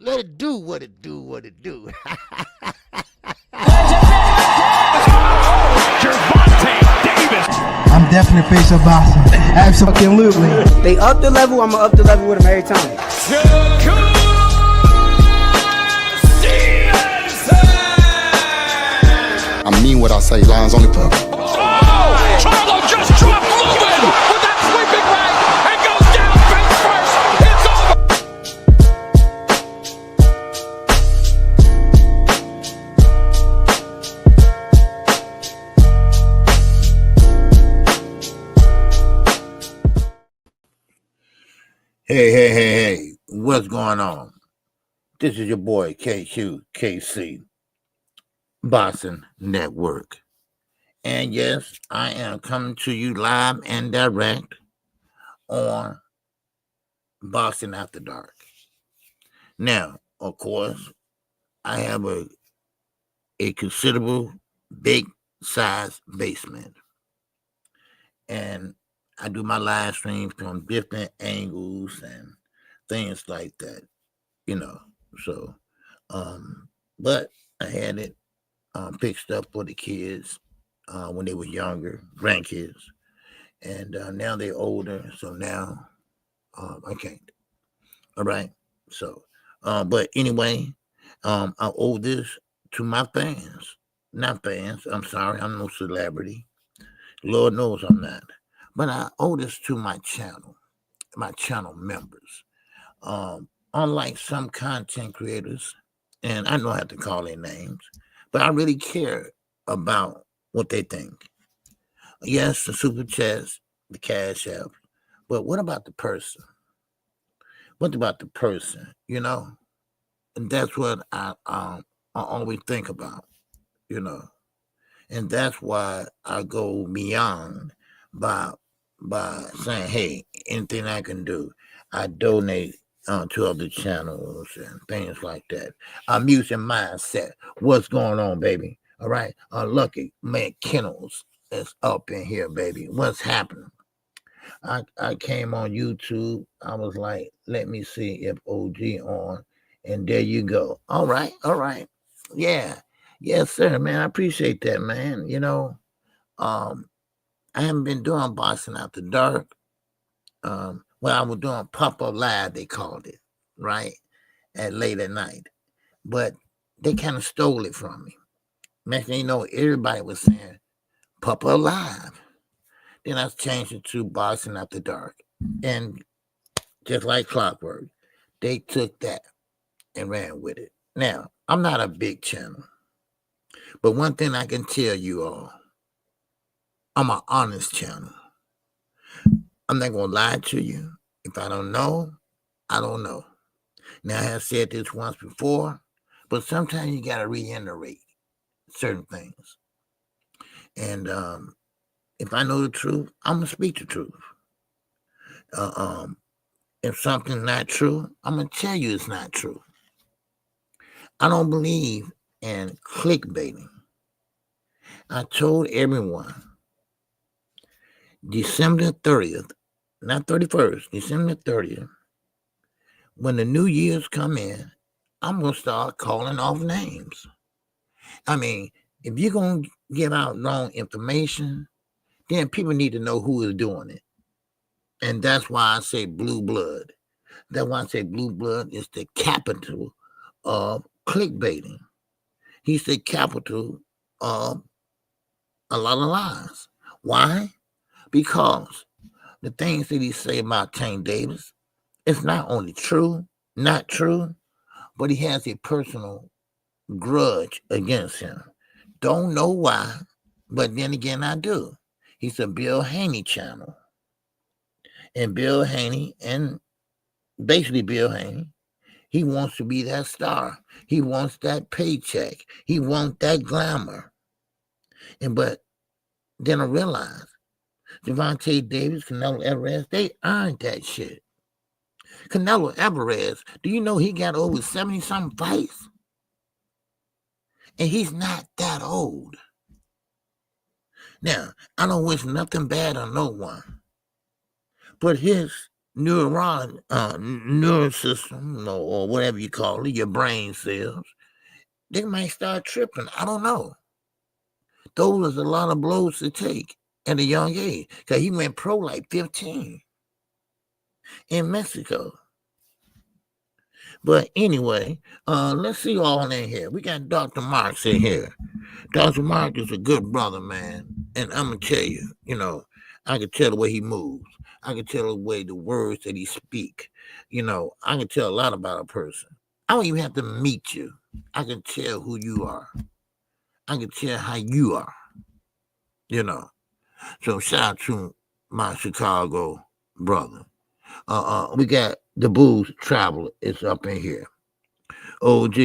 Let it do what it do, what it do. I'm definitely face of boxing. Absolutely. They up the level, I'ma up the level with them every time. I mean what I say, lines on the pub. Oh! Charlo just dropped moving with that sweeping right and goes down face first. It's over. Hey, what's going on? This is your boy KQKC, Boxing Network. And yes, I am coming to you live and direct on Boxing After Dark. Now, of course, I have a considerable big size basement. And I do my live streams from different angles and things like that, So, but I had it fixed up for the kids when they were younger, grandkids, and now they're older, so now I can't. All right, so, but anyway, I owe this to my fans, not fans. I'm sorry, I'm no celebrity. Lord knows I'm not. But I owe this to my channel members. Unlike some content creators, and I know I have to call their names, but I really care about what they think. Yes, the super chats, the cash app, but what about the person? What about the person, And that's what I always think about, And that's why I go beyond by saying, hey, anything I can do, I donate to other channels and things like that. I'm using mindset. What's going on, baby? All right. Lucky Man Kennels is up in here, baby. What's happening? I came on YouTube. I was like, let me see if OG on. And there you go. All right. Yeah. Yes, sir, man. I appreciate that, man. I haven't been doing Boxing After Dark. I was doing Pop-Up Live, they called it, right? At late at night. But they kind of stole it from me. Next thing you know, everybody was saying Pop-Up Live. Then I changed it to Boxing After Dark. And just like clockwork, they took that and ran with it. Now, I'm not a big channel. But one thing I can tell you all, I'm an honest channel. I'm not going to lie to you. If I don't know, I don't know. Now, I have said this once before, but sometimes you got to reiterate certain things. And if I know the truth, I'm going to speak the truth. If something's not true, I'm going to tell you it's not true. I don't believe in clickbaiting. I told everyone, December 30th, not 31st, December 30th, when the New Year's come in, I'm going to start calling off names. I mean, if you're going to give out wrong information, then people need to know who is doing it. And that's why I say blue blood. That's why I say blue blood is the capital of clickbaiting. He's the capital of a lot of lies. Why? Because the things that he say about Tank Davis, it's not only not true, but he has a personal grudge against him. Don't know why, but then again, I do. He's a Bill Haney channel. And Bill Haney, he wants to be that star. He wants that paycheck. He wants that glamour. But then I realized Gervonta Davis, Canelo Alvarez, they earned that shit. Canelo Alvarez, do you know he got over 70-something fights? And he's not that old. Now, I don't wish nothing bad on no one. But his neural system, or whatever you call it, your brain cells, they might start tripping. I don't know. Those is a lot of blows to take at a young age. Because he went pro like 15 in Mexico. But anyway, let's see all in here. We got Dr. Marks in here. Dr. Mark is a good brother, man. And I'm going to tell you, I can tell the way he moves. I can tell the way the words that he speak. I can tell a lot about a person. I don't even have to meet you. I can tell who you are. I can tell how you are. So shout out to my Chicago brother. We got the Booze Traveler. It's up in here. OG,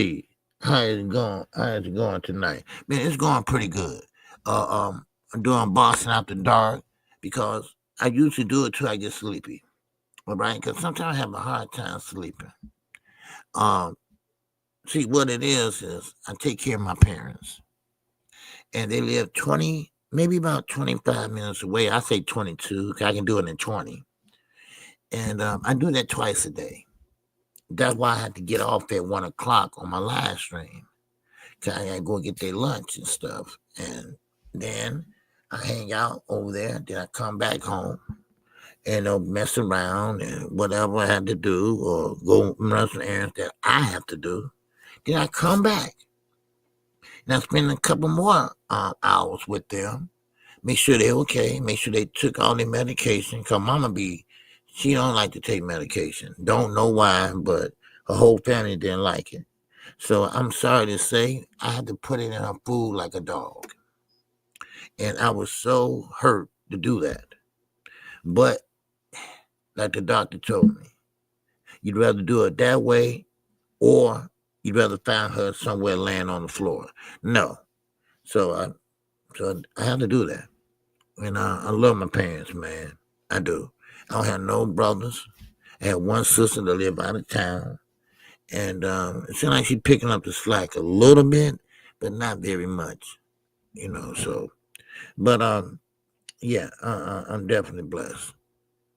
how is it going? How is it going tonight? Man, it's going pretty good. I'm doing Boston After Dark because I usually do it till I get sleepy. All right? Because sometimes I have a hard time sleeping. See, what it is I take care of my parents. And they live maybe about 25 minutes away. I say 22 because I can do it in 20. And I do that twice a day. That's why I had to get off at 1 o'clock on my live stream. Because I got to go get their lunch and stuff. And then I hang out over there. Then I come back home and mess around and whatever I had to do or go run some errands that I have to do. Then I come back. And I spend a couple more hours with them. Make sure they're okay. Make sure they took all their medication. Because Mama she don't like to take medication. Don't know why, but her whole family didn't like it. So I'm sorry to say, I had to put it in her food like a dog. And I was so hurt to do that. But like the doctor told me, you'd rather do it that way or you'd rather find her somewhere laying on the floor. No. So I had to do that. And I love my parents, man. I do. I don't have no brothers. I had one sister that lived out of town. And it seemed like she's picking up the slack a little bit, but not very much. So. But, yeah, I'm definitely blessed.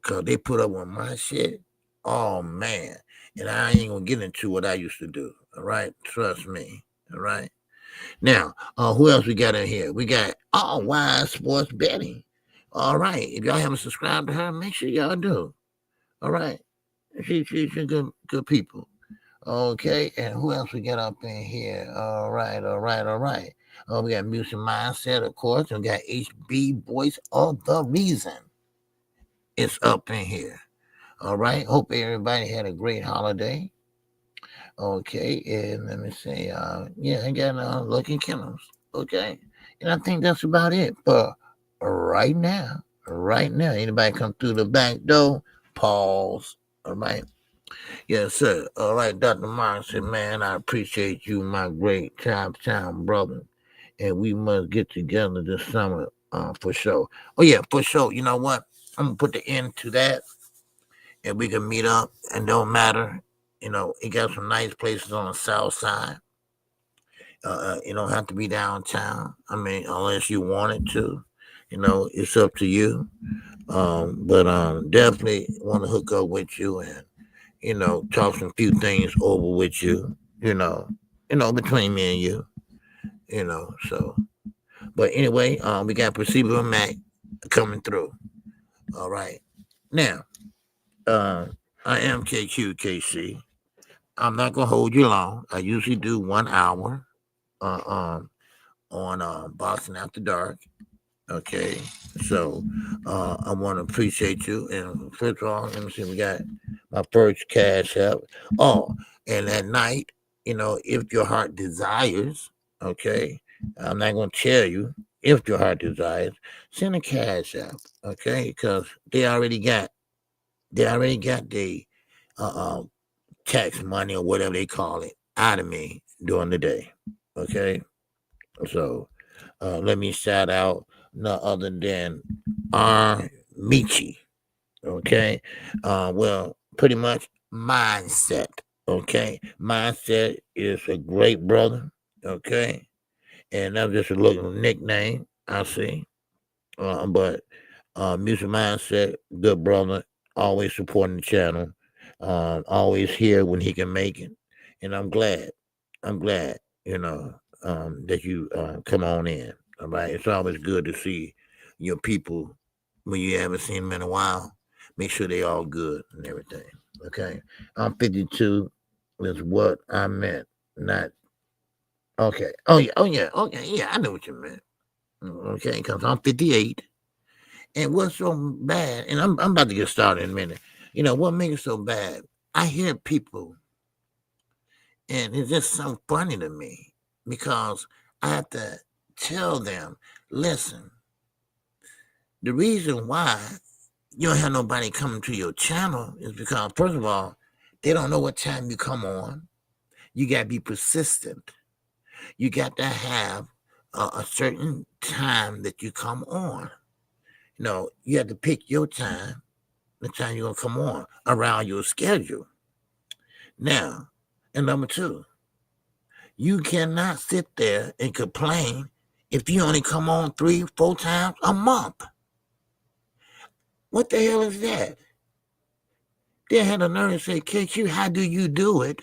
Because they put up with my shit. Oh, man. And I ain't going to get into what I used to do. All right? Trust me. All right? Now, who else we got in here? We got WIZE Sports Betting. All right. If y'all haven't subscribed to her, make sure y'all do. All right. She's good people. Okay. And who else we got up in here? All right. We got Music Mindset, of course. And we got HB Voice of the Reason. It's up in here. All right. Hope everybody had a great holiday. Okay. And let me say, I got Lucky Kennels. Okay. And I think that's about it. But right now, anybody come through the back door, pause. All right. Yes, sir. All right. Dr. Mark said, man, I appreciate you, my great time brother. And we must get together this summer for sure. Oh, yeah, for sure. You know what? I'm going to put the end to that. And we can meet up. And don't matter. It got some nice places on the south side. You don't have to be downtown. I mean, unless you want it to. It's up to you. But definitely want to hook up with you and, talk some few things over with you, between me and you, so. But anyway, we got Perceivable Mac coming through. All right. Now, I am KQKC. I'm not going to hold you long. I usually do 1 hour on Boston After Dark. Okay, so I want to appreciate you. And first of all, let me see, we got my first cash app. Oh, and at night, if your heart desires, okay, I'm not going to tell you if your heart desires, send a cash app, okay, because they already got the tax money or whatever they call it out of me during the day, okay. So let me shout out no other than R. Michi. Okay. Well, pretty much Mindset. Okay. Mindset is a great brother. Okay. And that's just a little nickname, I see. But Music Mindset, good brother. always supporting the channel, always here when he can make it, and I'm glad, that you come on in. All right, it's always good to see your people when you haven't seen them in a while. Make sure they all good and everything. Okay, I'm 52 is what I meant, not okay. Oh yeah, okay, yeah, I know what you meant. Okay, because I'm 58. And what's so bad, and I'm about to get started in a minute. What makes it so bad? I hear people, and it's just so funny to me because I have to tell them, listen, the reason why you don't have nobody coming to your channel is because, first of all, they don't know what time you come on. You got to be persistent. You got to have a certain time that you come on. You have to pick your time, the time you're going to come on around your schedule. Now, and number two, you cannot sit there and complain if you only come on 3-4 times a month. What the hell is that? They had a nerve to say, KQ, how do you do it?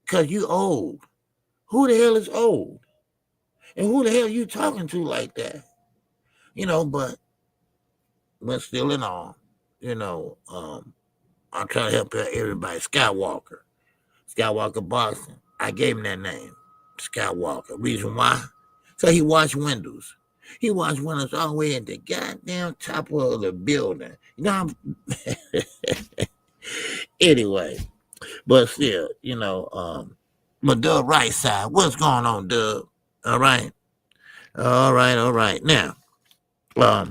Because you old. Who the hell is old? And who the hell you talking to like that? But still in all, I'm trying to help everybody. Skywalker Boston. I gave him that name, Skywalker. Reason why? So he washed windows. He washed windows all the way at the goddamn top of the building. Anyway, but still, my Dub right side. What's going on, Dub? All right. Now, we're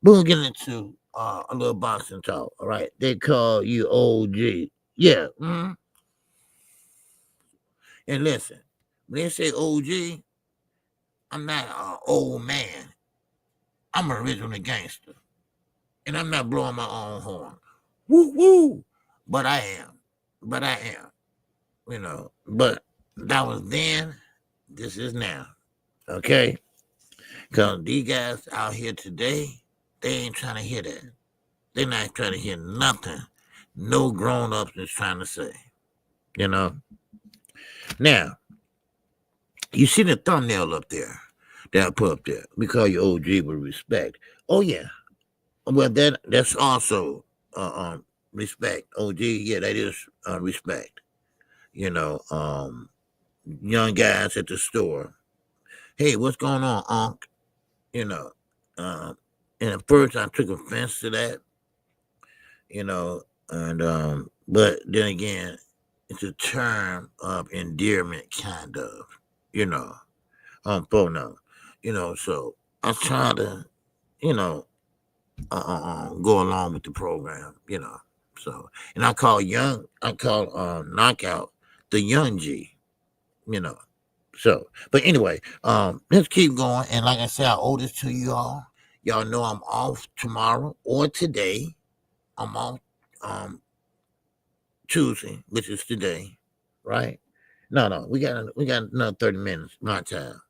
gonna get into a little boxing talk. All right. They call you OG. Yeah. Mm-hmm. And listen, when they say OG, I'm not an old man. I'm an original gangster. And I'm not blowing my own horn. Woo woo. But I am. But that was then, this is now. Okay? Because these guys out here today, they ain't trying to hear that. They're not trying to hear nothing no grown-ups is trying to say. Now, you see the thumbnail up there that I put up there. We call you OG with respect. Oh, yeah. Well, that's also respect. OG, yeah, that is respect. Young guys at the store. Hey, what's going on, Unc? And at first I took offense to that, but then again, it's a term of endearment, kind of, so I try to, go along with the program, so, and I call Knockout the young G, so, but anyway, let's keep going. And like I said, I owe this to you all. Y'all know I'm off tomorrow or today. I'm off Tuesday, which is today, right? No, we got another 30 minutes, my time.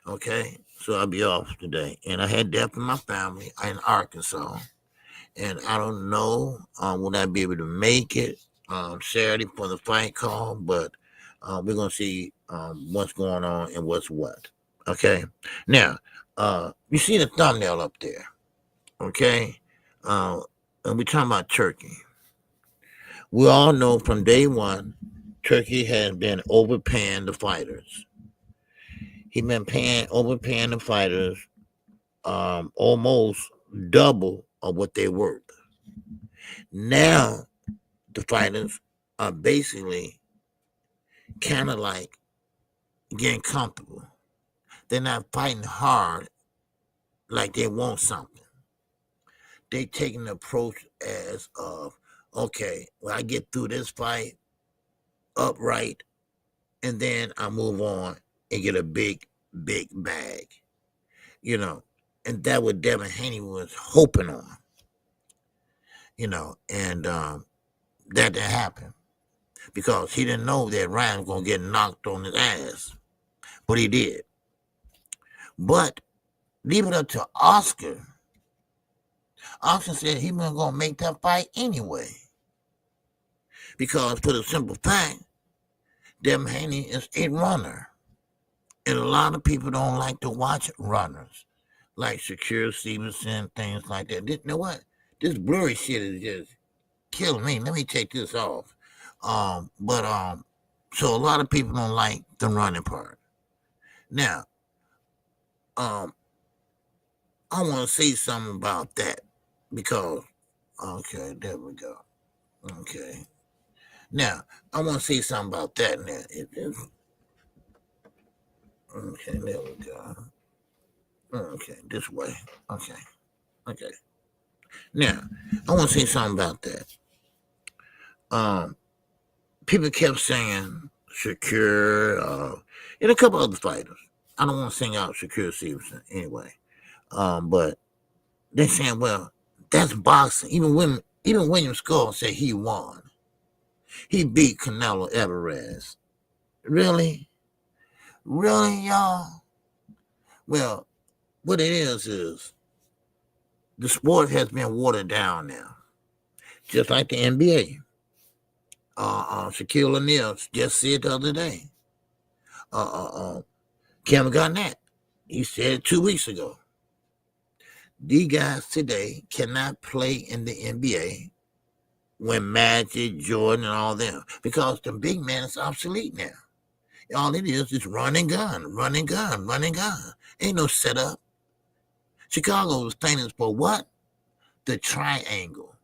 Okay, so I'll be off today. And I had death in my family in Arkansas. And I don't know, will I be able to make it Saturday for the fight call, but we're going to see what's going on and what's what. Okay, now, you see the thumbnail up there, okay? And we're talking about Turkey. We all know from day one, Turkey has been overpaying the fighters. He's been overpaying the fighters almost double of what they're worth. Now, the fighters are basically kind of like getting comfortable. They're not fighting hard like they want something. They taking the approach as of, okay, well, I get through this fight upright, and then I move on and get a big bag, and that what Devin Haney was hoping on, and that didn't happen because he didn't know that Ryan was going to get knocked on his ass, but he did. But leave it up to Oscar Austin said he wasn't going to make that fight anyway. Because for the simple fact, Devin Haney is a runner. And a lot of people don't like to watch runners. Like Shakur Stevenson, things like that. You know what? This blurry shit is just killing me. Let me take this off. So a lot of people don't like the running part. Now, I want to say something about that because, okay, there we go. Okay. Now, I want to say something about that now. Okay, there we go. Okay, this way. Okay. Now, I want to say something about that. People kept saying Shakur, and a couple other fighters. I don't want to sing out Shakur Stevenson anyway. But they're saying, well, that's boxing. Even William Skull said he won. He beat Canelo Alvarez. Really? Really, y'all? Well, what it is the sport has been watered down now. Just like the NBA. Shaquille O'Neal just said the other day. Kevin Garnett, he said it 2 weeks ago. These guys today cannot play in the NBA when Magic, Jordan, and all them, because the big man is obsolete now. All it is run and gun. Ain't no setup. Chicago was famous for what? The triangle.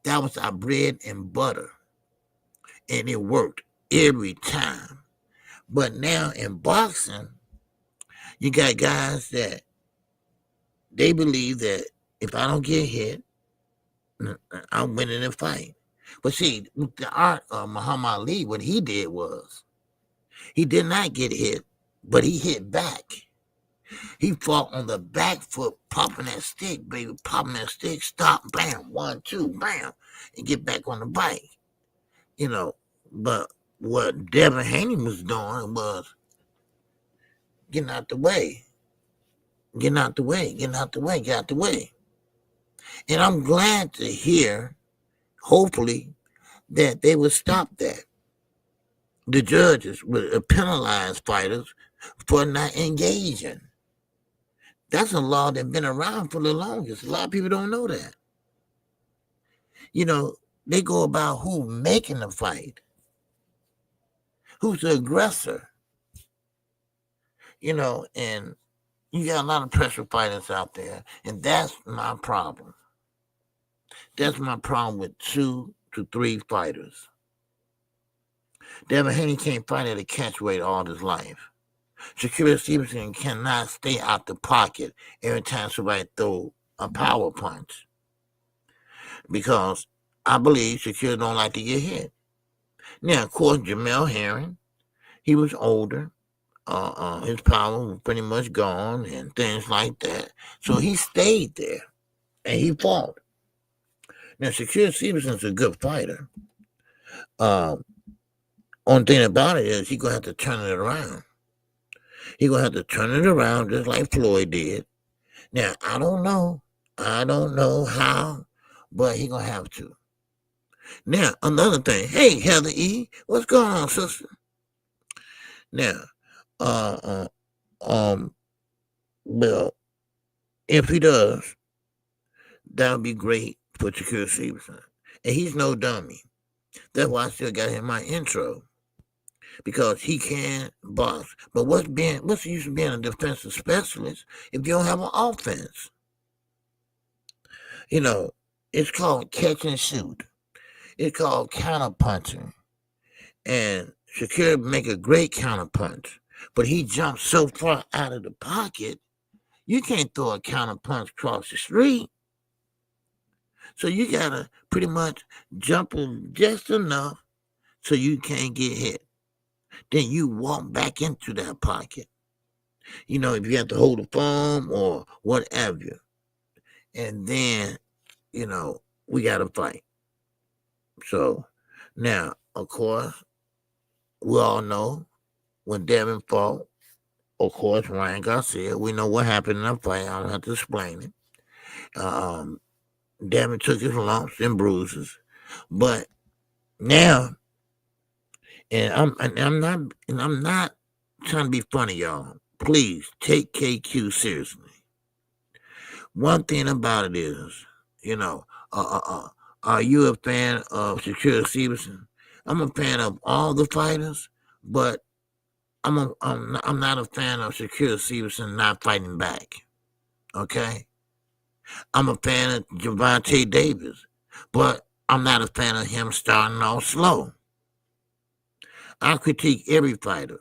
That was our bread and butter. And it worked every time. But now in boxing, you got guys that they believe that if I don't get hit, I'm winning the fight. But see, the art of Muhammad Ali, what he did was, he did not get hit, but he hit back. He fought on the back foot, popping that stick, stop, bam, 1, 2, bam, and get back on the bike. But what Devin Haney was doing was getting out the way. And I'm glad to hear, hopefully, that they would stop that. The judges would penalize fighters for not engaging. That's a law that's been around for the longest. A lot of people don't know that. They go about who making the fight, who's the aggressor. And you got a lot of pressure fighters out there, and that's my problem. That's my problem with 2 to 3 fighters. Devin Haney can't fight at a catch weight all his life. Shakur Stevenson cannot stay out the pocket every time somebody throw a power punch, because I believe Shakur don't like to get hit. Now, of course, Jamel Herring, he was older. His power was pretty much gone and things like that. So he stayed there and he fought. Now, Shakur Stevenson's a good fighter. Only thing about it is he's going to have to turn it around. He's going to have to turn it around just like Floyd did. Now, I don't know how, but he's going to have to. Now, another thing. Hey, Heather E., what's going on, sister? Now, well, if he does, that would be great for Shakur Stevenson. And he's no dummy. That's why I still got him in my intro, because he can box. But what's the use of being a defensive specialist if you don't have an offense? It's called catch and shoot. It's called counterpunching. And Shakur make a great counterpunch, but he jumps so far out of the pocket, you can't throw a counterpunch across the street. So you gotta pretty much jump in just enough so you can't get hit. Then you walk back into that pocket. If you have to hold the phone or whatever. And then, we gotta fight. So now, of course, we all know when Devin fought of course, Ryan Garcia. We know what happened in that fight. I don't have to explain it. Devin took his lumps and bruises, but now, I'm not trying to be funny, y'all. Please take KQ seriously. One thing about it is, are you a fan of Shakur Stevenson? I'm a fan of all the fighters, but I'm not a fan of Shakur Stevenson not fighting back. Okay, I'm a fan of Gervonta Davis, but I'm not a fan of him starting off slow. I critique every fighter.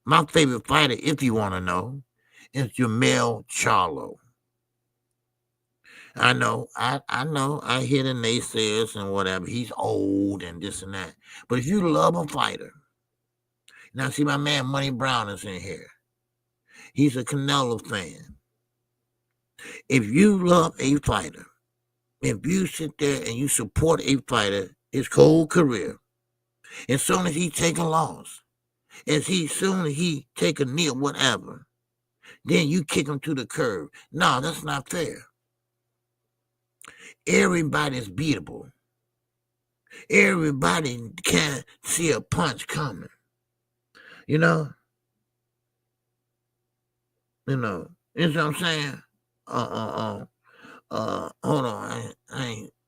My favorite fighter, if you want to know, is Jermell Charlo. I know, I hear the naysayers and whatever. He's old and this and that. But if you love a fighter, now see my man Money Brown is in here. He's a Canelo fan. If you love a fighter, if you sit there and you support a fighter his whole career, as soon as he take a loss, soon as he take a knee or whatever, then you kick him to the curb. No, that's not fair. Everybody's beatable. Everybody can see a punch coming. You know, you know what I'm saying? Hold on.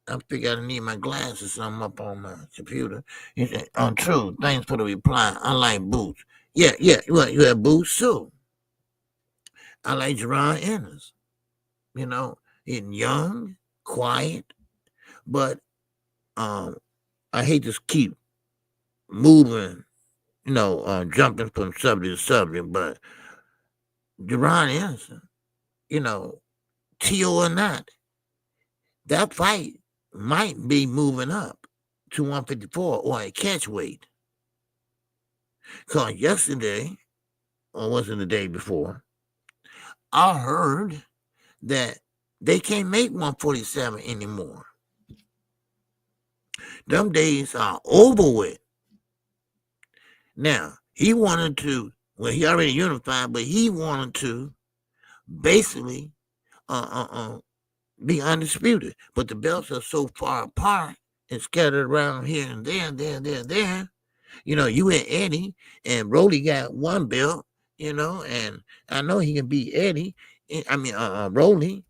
I figured I need my glasses. So I'm up on my computer. He said, true. Thanks for the reply. I like Boots. Yeah. What, you have Boots too? I like Jerron Ennis. He's young, quiet, but I hate to keep moving, jumping from subject to subject, but Jerron Ennis, T.O. or not, that fight might be moving up to 154 or a catch weight. Because yesterday, or was it the day before, I heard that they can't make 147 anymore. Them days are over with. Now, he wanted to, well, he already unified, but he wanted to basically be undisputed. But the belts are so far apart and scattered around here and there. You and Eddie and Rolly got one belt, and I know he can beat Eddie. Rolly.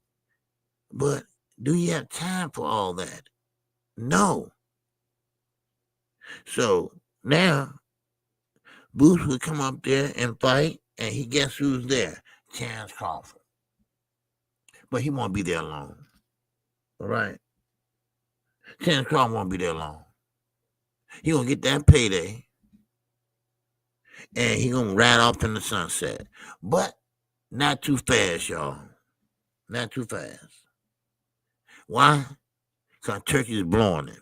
But do you have time for all that? No. So now Boots would come up there and fight, and he guess who's there? Terrence Crawford. But he won't be there long. All right? Terrence Crawford won't be there long. He gonna get that payday, and he gonna ride off in the sunset. But not too fast, y'all. Not too fast. Why? Because Turkey is blowing it.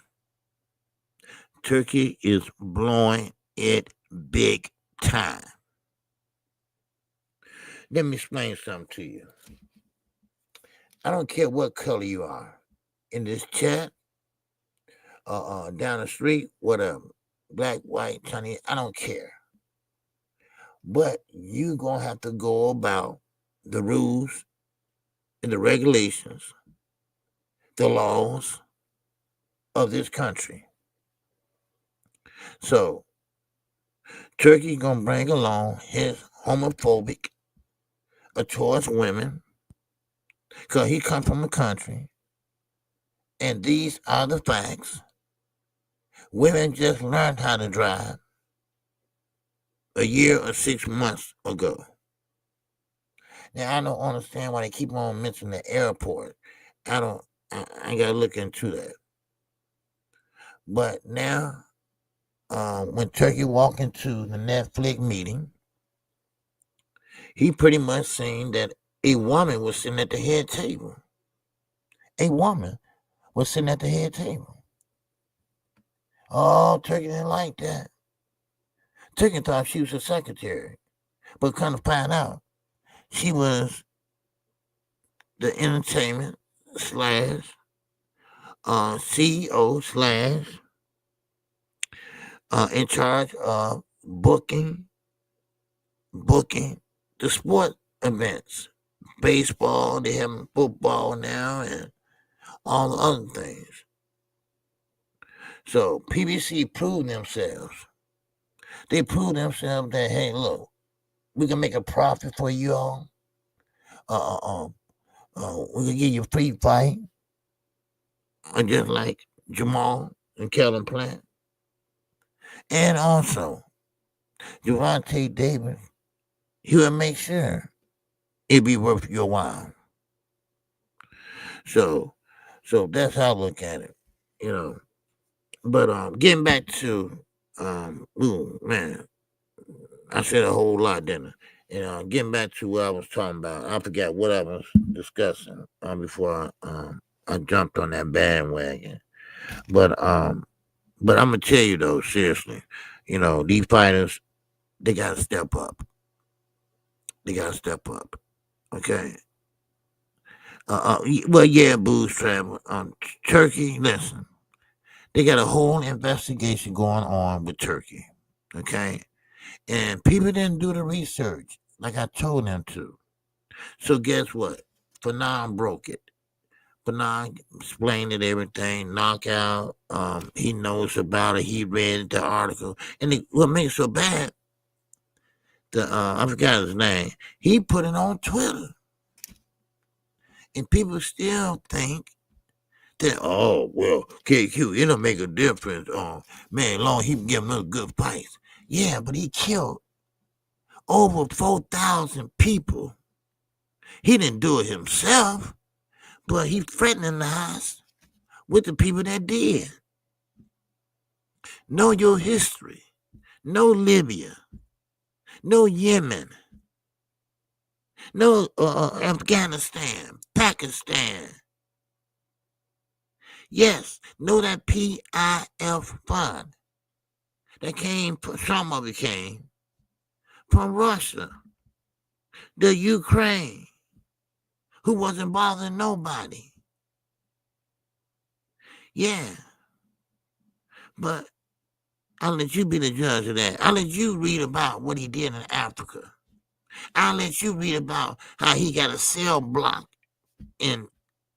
Turkey is blowing it big time. Let me explain something to you. I don't care what color you are. In this chat, down the street, whatever. Black, white, Chinese, I don't care. But you're going to have to go about the rules and the regulations, the laws of this country. So, Turkey going to bring along his homophobic towards women because he come from a country, and these are the facts. Women just learned how to drive a year or 6 months ago. Now, I don't understand why they keep on mentioning the airport. I got to look into that. But now, when Turkey walked into the Netflix meeting, he pretty much seen that a woman was sitting at the head table. A woman was sitting at the head table. Oh, Turkey didn't like that. Turkey thought she was a secretary, but kind of find out she was the entertainment / CEO / in charge of booking the sport events, baseball, they having football now, and all the other things. So PBC proved themselves. They proved themselves that, hey, look, we can make a profit for you all. We can give you a free fight, just like Jamal and Kellen Plant. And also, Javante Davis, he will make sure it be worth your while. So that's how I look at it, you know. But getting back to ooh, man, I said a whole lot, didn't I? Getting back to what I was talking about, I forgot what I was discussing before I jumped on that bandwagon. But I'm gonna tell you though, seriously, these fighters, they gotta step up. They gotta step up. Okay. Well, yeah, Booze Travel. Turkey, listen, they got a whole investigation going on with Turkey. Okay. And people didn't do the research like I told them to. So guess what? Fanon broke it. Fanon explained it, everything, knockout. He knows about it. He read the article. And what makes it so bad, I forgot his name. He put it on Twitter. And people still think that, oh, well, KQ, it'll make a difference. Man, long he can give him a good fight. Yeah, but he killed over 4,000 people. He didn't do it himself, but he fraternized with the people that did. Know your history. Know Libya. Know Yemen. Know Afghanistan, Pakistan. Yes, know that PIF fund that came, some of it came from Russia, the Ukraine, who wasn't bothering nobody. Yeah, but I'll let you be the judge of that. I'll let you read about what he did in Africa. I'll let you read about how he got a cell block in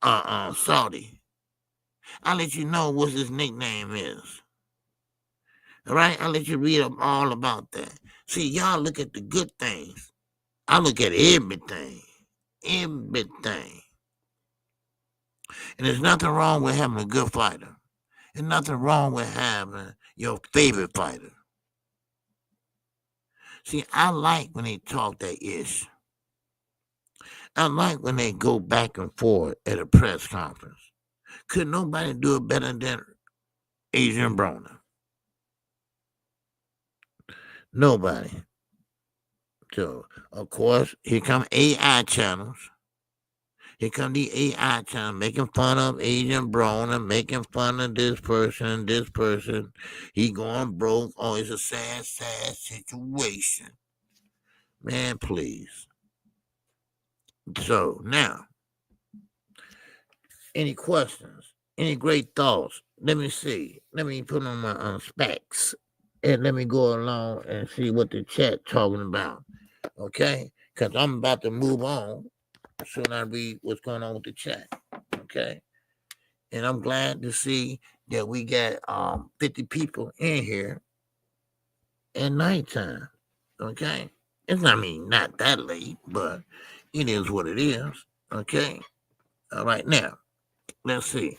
Saudi. I'll let you know what his nickname is. All right? I'll let you read all about that. See, y'all look at the good things. I look at everything. Everything. And there's nothing wrong with having a good fighter. There's nothing wrong with having your favorite fighter. See, I like when they talk that ish. I like when they go back and forth at a press conference. Could nobody do it better than Adrian Broner? Nobody. So, of course, here come AI channels. Here come the AI channel making fun of Adrian Broner, making fun of this person. He going broke. Oh, it's a sad, sad situation. Man, please. So, now, any questions? Any great thoughts? Let me see. Let me put on my specs. And let me go along and see what the chat talking about. Okay? Because I'm about to move on. Soon I read what's going on with the chat. Okay? And I'm glad to see that we got 50 people in here at nighttime. Okay? It's not that late, but it is what it is. Okay? All right, now, let's see.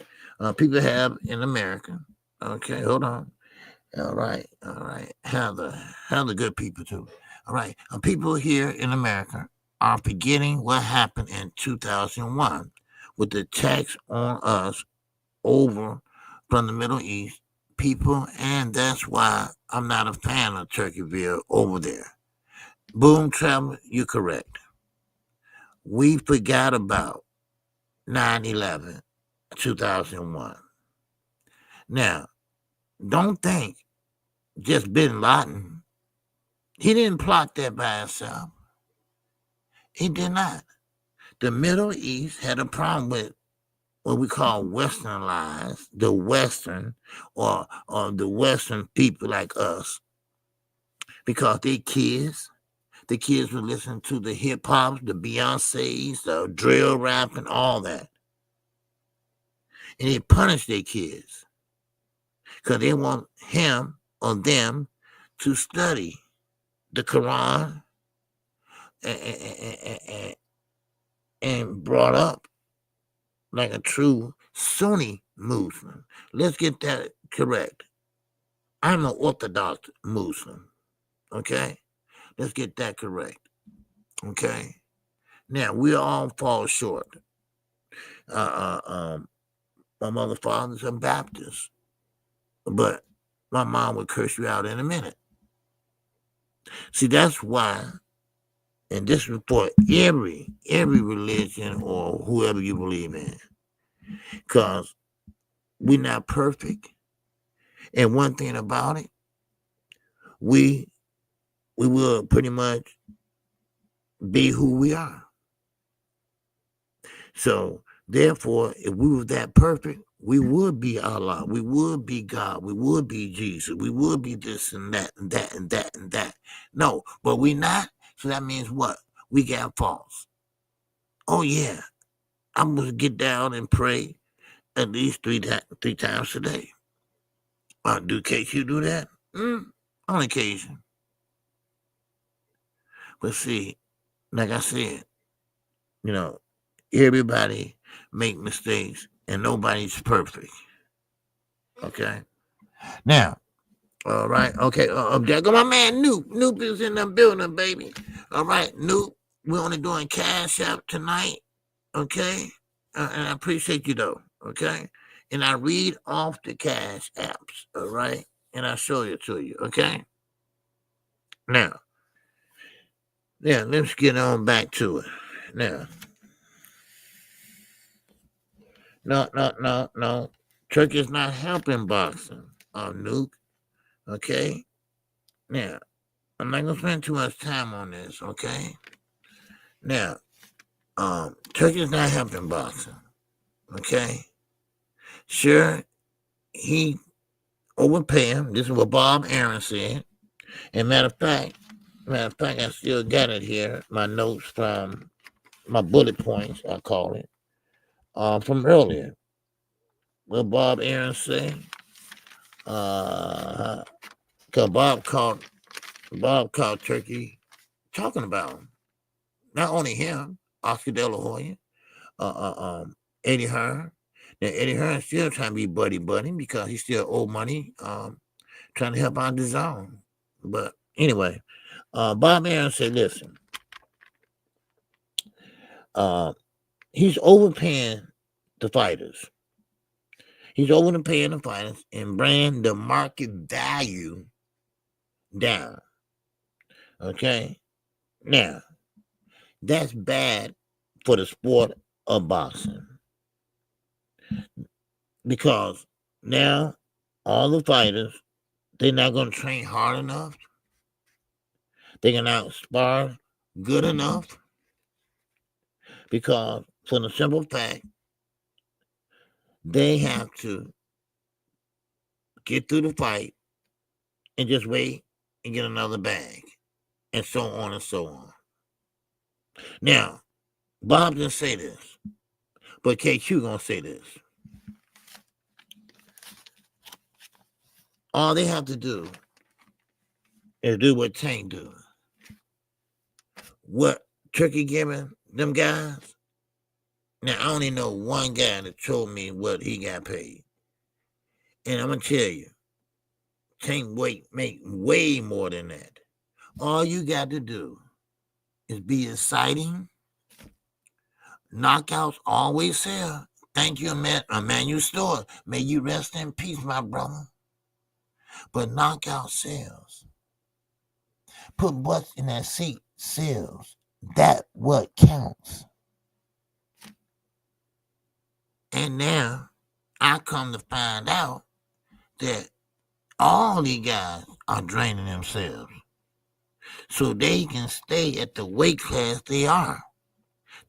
People have in America. Okay, hold on. All right. How the good people too. All right. People here in America are forgetting what happened in 2001 with the attacks on us over from the Middle East people, and that's why I'm not a fan of Turkeyville over there. Boom, Travel, you're correct. We forgot about 9/11, 2001. Now, don't think just Bin Laden. He didn't plot that by himself. He did not. The Middle East had a problem with what we call westernized, the Western or the Western people like us, because they kids, The kids were listening to the hip hops, the Beyoncé's, the drill rap, and all that. And they punish their kids because they want him or them to study the Quran and brought up like a true Sunni Muslim. Let's get that correct. I'm an Orthodox Muslim. Okay? Let's get that correct. Okay? Now, we all fall short. My mother's father's a Baptist, but my mom would curse you out in a minute. See, that's why, and this is for every religion or whoever you believe in, because we're not perfect. And one thing about it, we will pretty much be who we are. So, therefore, if we were that perfect, we would be Allah, we would be God, we would be Jesus, we would be this and that and that and that and that. No, but we not. So that means what? We got faults. Oh yeah, I'm gonna get down and pray at least three times a day. Do KQ do that? On occasion. But see, like I said, everybody make mistakes and nobody's perfect. Okay? Now, all right. Okay. There go my man Noop. Noop is in the building, baby. All right, Noop. We're only doing Cash App tonight. Okay? And I appreciate you, though. Okay? And I read off the Cash Apps. All right? And I show it to you. Okay? Now, yeah, let's get on back to it. Now, no. Turkey's not helping boxing, Nuke. Okay? Now, I'm not going to spend too much time on this, okay? Now, Turkey's not helping boxing, okay? Sure, he overpay him. This is what Bob Aaron said. And matter of fact, I still got it here, my notes from my bullet points, I call it, from earlier. What Bob Aaron said, because Bob called Turkey talking about him. Not only him, Oscar De La Hoya, Eddie Hearn. Now, Eddie Hearn still trying to be buddy because he still owe money, trying to help out the zone. But anyway, Bob Aaron said, listen, he's overpaying the fighters. He's overpaying the fighters and bringing the market value down. Okay? Now, that's bad for the sport of boxing. Because now all the fighters, they're not going to train hard enough. They're going to outspar good enough. Because for the simple fact, they have to get through the fight and just wait and get another bag. And so on and so on. Now, Bob didn't say this, but KQ gonna say this. All they have to do is do what Tank do. What Turkey giving them guys? Now, I only know one guy that told me what he got paid. And I'm going to tell you, Tank make way more than that. All you got to do is be exciting. Knockouts always sell. Thank you, Emmanuel Store. May you rest in peace, my brother. But knockout sells. Put butts in that seat sells. That what counts. And now I come to find out that all these guys are draining themselves so they can stay at the weight class they are.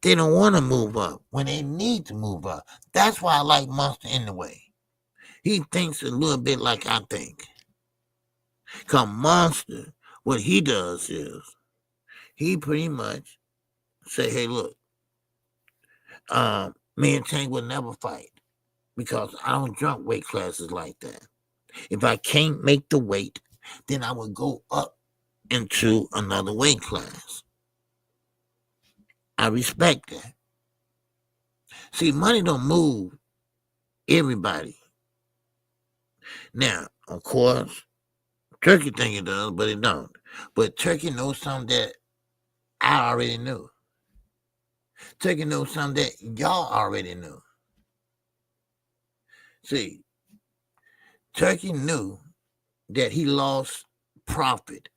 They don't want to move up when they need to move up. That's why I like Monster anyway. He thinks a little bit like I think. Because Monster, what he does is he pretty much say, hey, look, me and Tank would never fight because I don't jump weight classes like that. If I can't make the weight, then I would go up into another weight class. I respect that. See, money don't move everybody. Now, of course, Turkey think it does, but it don't. But Turkey knows something that I already knew. Turkey knows something that y'all already knew. See, Turkey knew that he lost profit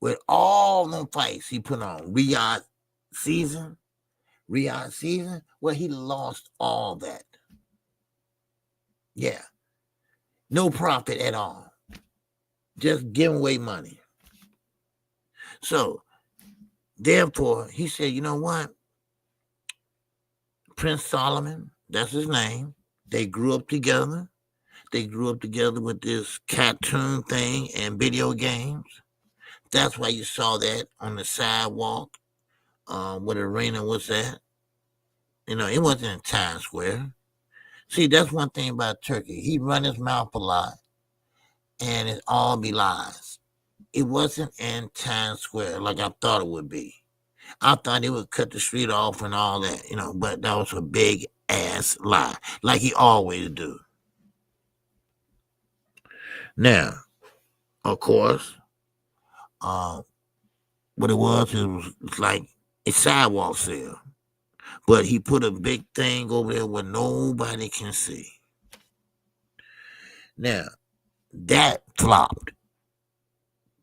with all them fights he put on. Riyadh season, well, he lost all that. Yeah. No profit at all. Just giving away money. So, therefore, he said, you know what? Prince Solomon, that's his name. They grew up together. They grew up together with this cartoon thing and video games. That's why you saw that on the sidewalk where the arena was at. You know, it wasn't in Times Square. See, that's one thing about Turkey. He run his mouth a lot, and it all be lies. It wasn't in Times Square like I thought it would be. I thought he would cut the street off and all that, you know, but that was a big ass lie, like he always do. Now, of course, what it was like a sidewalk sale, but he put a big thing over there where nobody can see. Now, that flopped.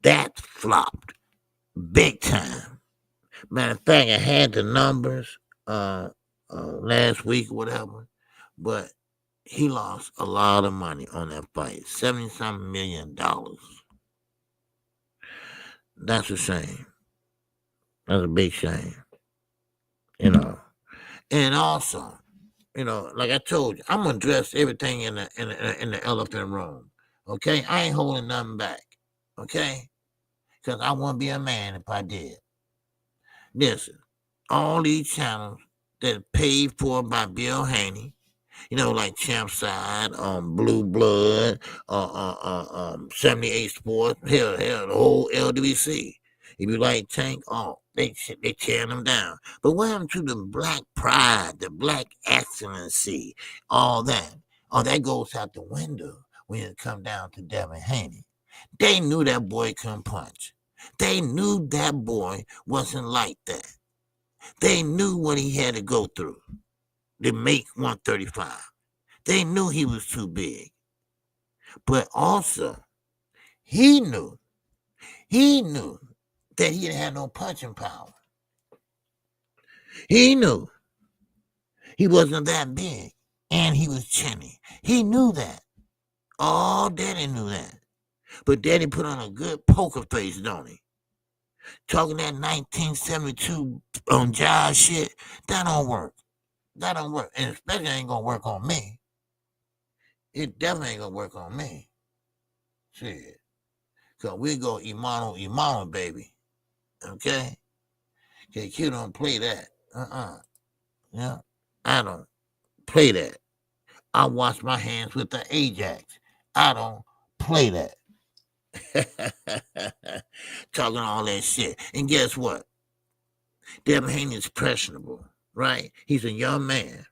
That flopped big time. Matter of fact, I had the numbers last week or whatever, but he lost a lot of money on that fight, $70-something million. That's a shame. That's a big shame, you know. And also, you know, like I told you, I'm gonna address everything in the elephant room. Okay, I ain't holding nothing back. Okay, because I wouldn't be a man if I did. Listen, all these channels that are paid for by Bill Haney, you know, like Champside, Blue Blood, 78 Sports, hell, the whole LWC. If you like Tank, they tearing them down. But what happened to the black pride, the black excellency, all that? Oh, that goes out the window when it come down to Devin Haney. They knew that boy couldn't punch. They knew that boy wasn't like that. They knew what he had to go through to make 135. They knew he was too big. But also, he knew that he didn't have no punching power. He knew he wasn't that big, and he was chinny. He knew that. Oh, Daddy knew that. But Daddy put on a good poker face, don't he? Talking that 1972 jive shit, that don't work. That don't work. And especially ain't gonna work on me. It definitely ain't gonna work on me. Shit. So we go Imano, baby. Okay? KQ don't play that. Yeah. I don't play that. I wash my hands with the Ajax. I don't play that. Talking all that shit. And guess what? Devin Haney is impressionable, right? He's a young man,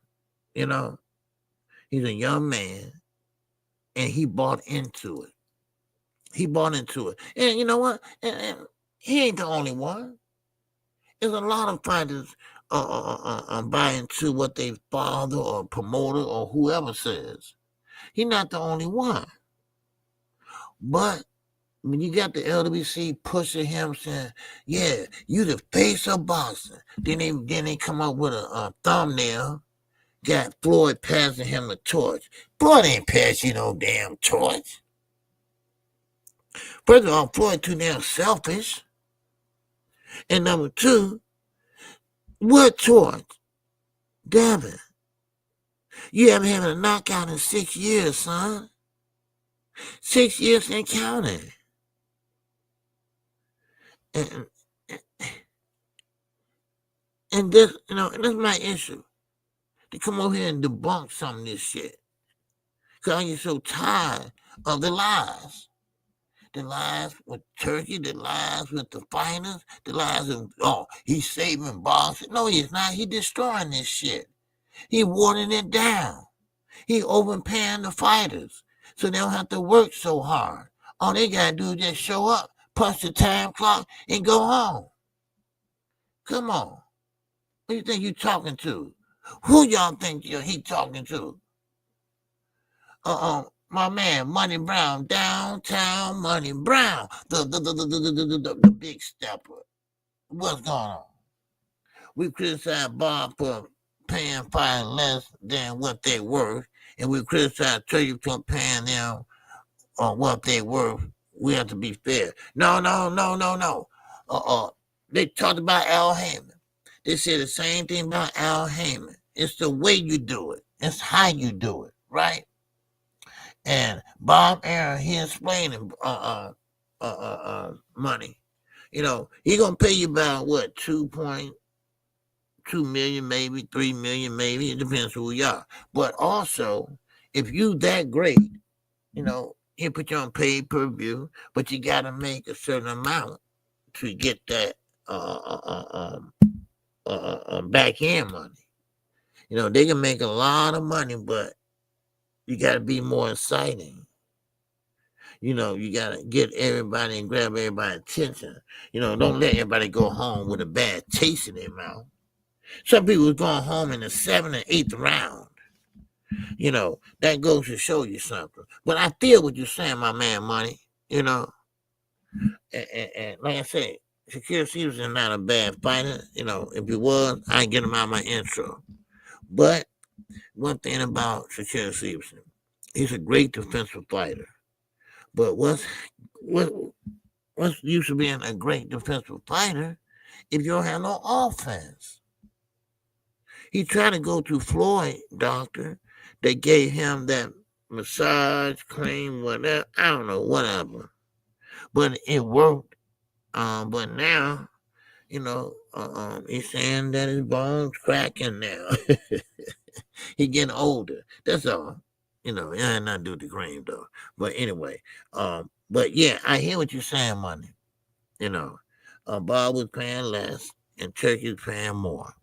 you know? He's a young man, and he bought into it. And you know what? And he ain't the only one. There's a lot of fighters buy into what their father or promoter or whoever says. He's not the only one. But when you got the LWC pushing him saying, yeah, you the face of boxing. Then they come up with a thumbnail, got Floyd passing him the torch. Floyd ain't pass you no damn torch. First of all, Floyd too damn selfish. And number two, what torch? Devin, you haven't had a knockout in 6 years, son. 6 years and counting. And And this, and that's my issue. To come over here and debunk some of this shit. Because I get so tired of the lies. The lies with Turkey, the lies with the fighters, the lies of, he's saving boxing. No, he's not. He's destroying this shit. He watering it down. He overpaying the fighters so they don't have to work so hard. All they got to do is just show up, punch the time clock, and go home. Come on. Who do you think you talking to? Who y'all think he talking to? My man, Money Brown, downtown Money Brown, the big stepper. What's going on? We criticize Bob for paying fighters less than what they worth, and we criticize Turkey for paying them what they worth. We have to be fair. No. They talked about Al Heyman. They said the same thing about Al Heyman. It's the way you do it. It's how you do it, right? And Bob Aaron, he explaining money. He gonna pay you about what, 2.2 million, maybe 3 million, maybe. It depends who you are. But also, if you that great, he put you on pay-per-view, but you gotta make a certain amount to get that back end money. They can make a lot of money, but you got to be more exciting. You got to get everybody and grab everybody's attention. Don't let everybody go home with a bad taste in their mouth. Some people are going home in the 7th and 8th round. That goes to show you something. But I feel what you're saying, my man, Money. And like I said, Shakir Stevenson is not a bad fighter. If he was, I'd get him out of my intro. But one thing about Shakir Stevenson, he's a great defensive fighter. But what's the use of being a great defensive fighter if you don't have no offense? He tried to go to Floyd doctor. They gave him that massage cream, whatever. I don't know, whatever. But it worked. But now, he's saying that his bones cracking now. He getting older. That's all. It had nothing to do with the cream though. But anyway, but yeah, I hear what you're saying, Money. Bob was paying less and Turkey was paying more.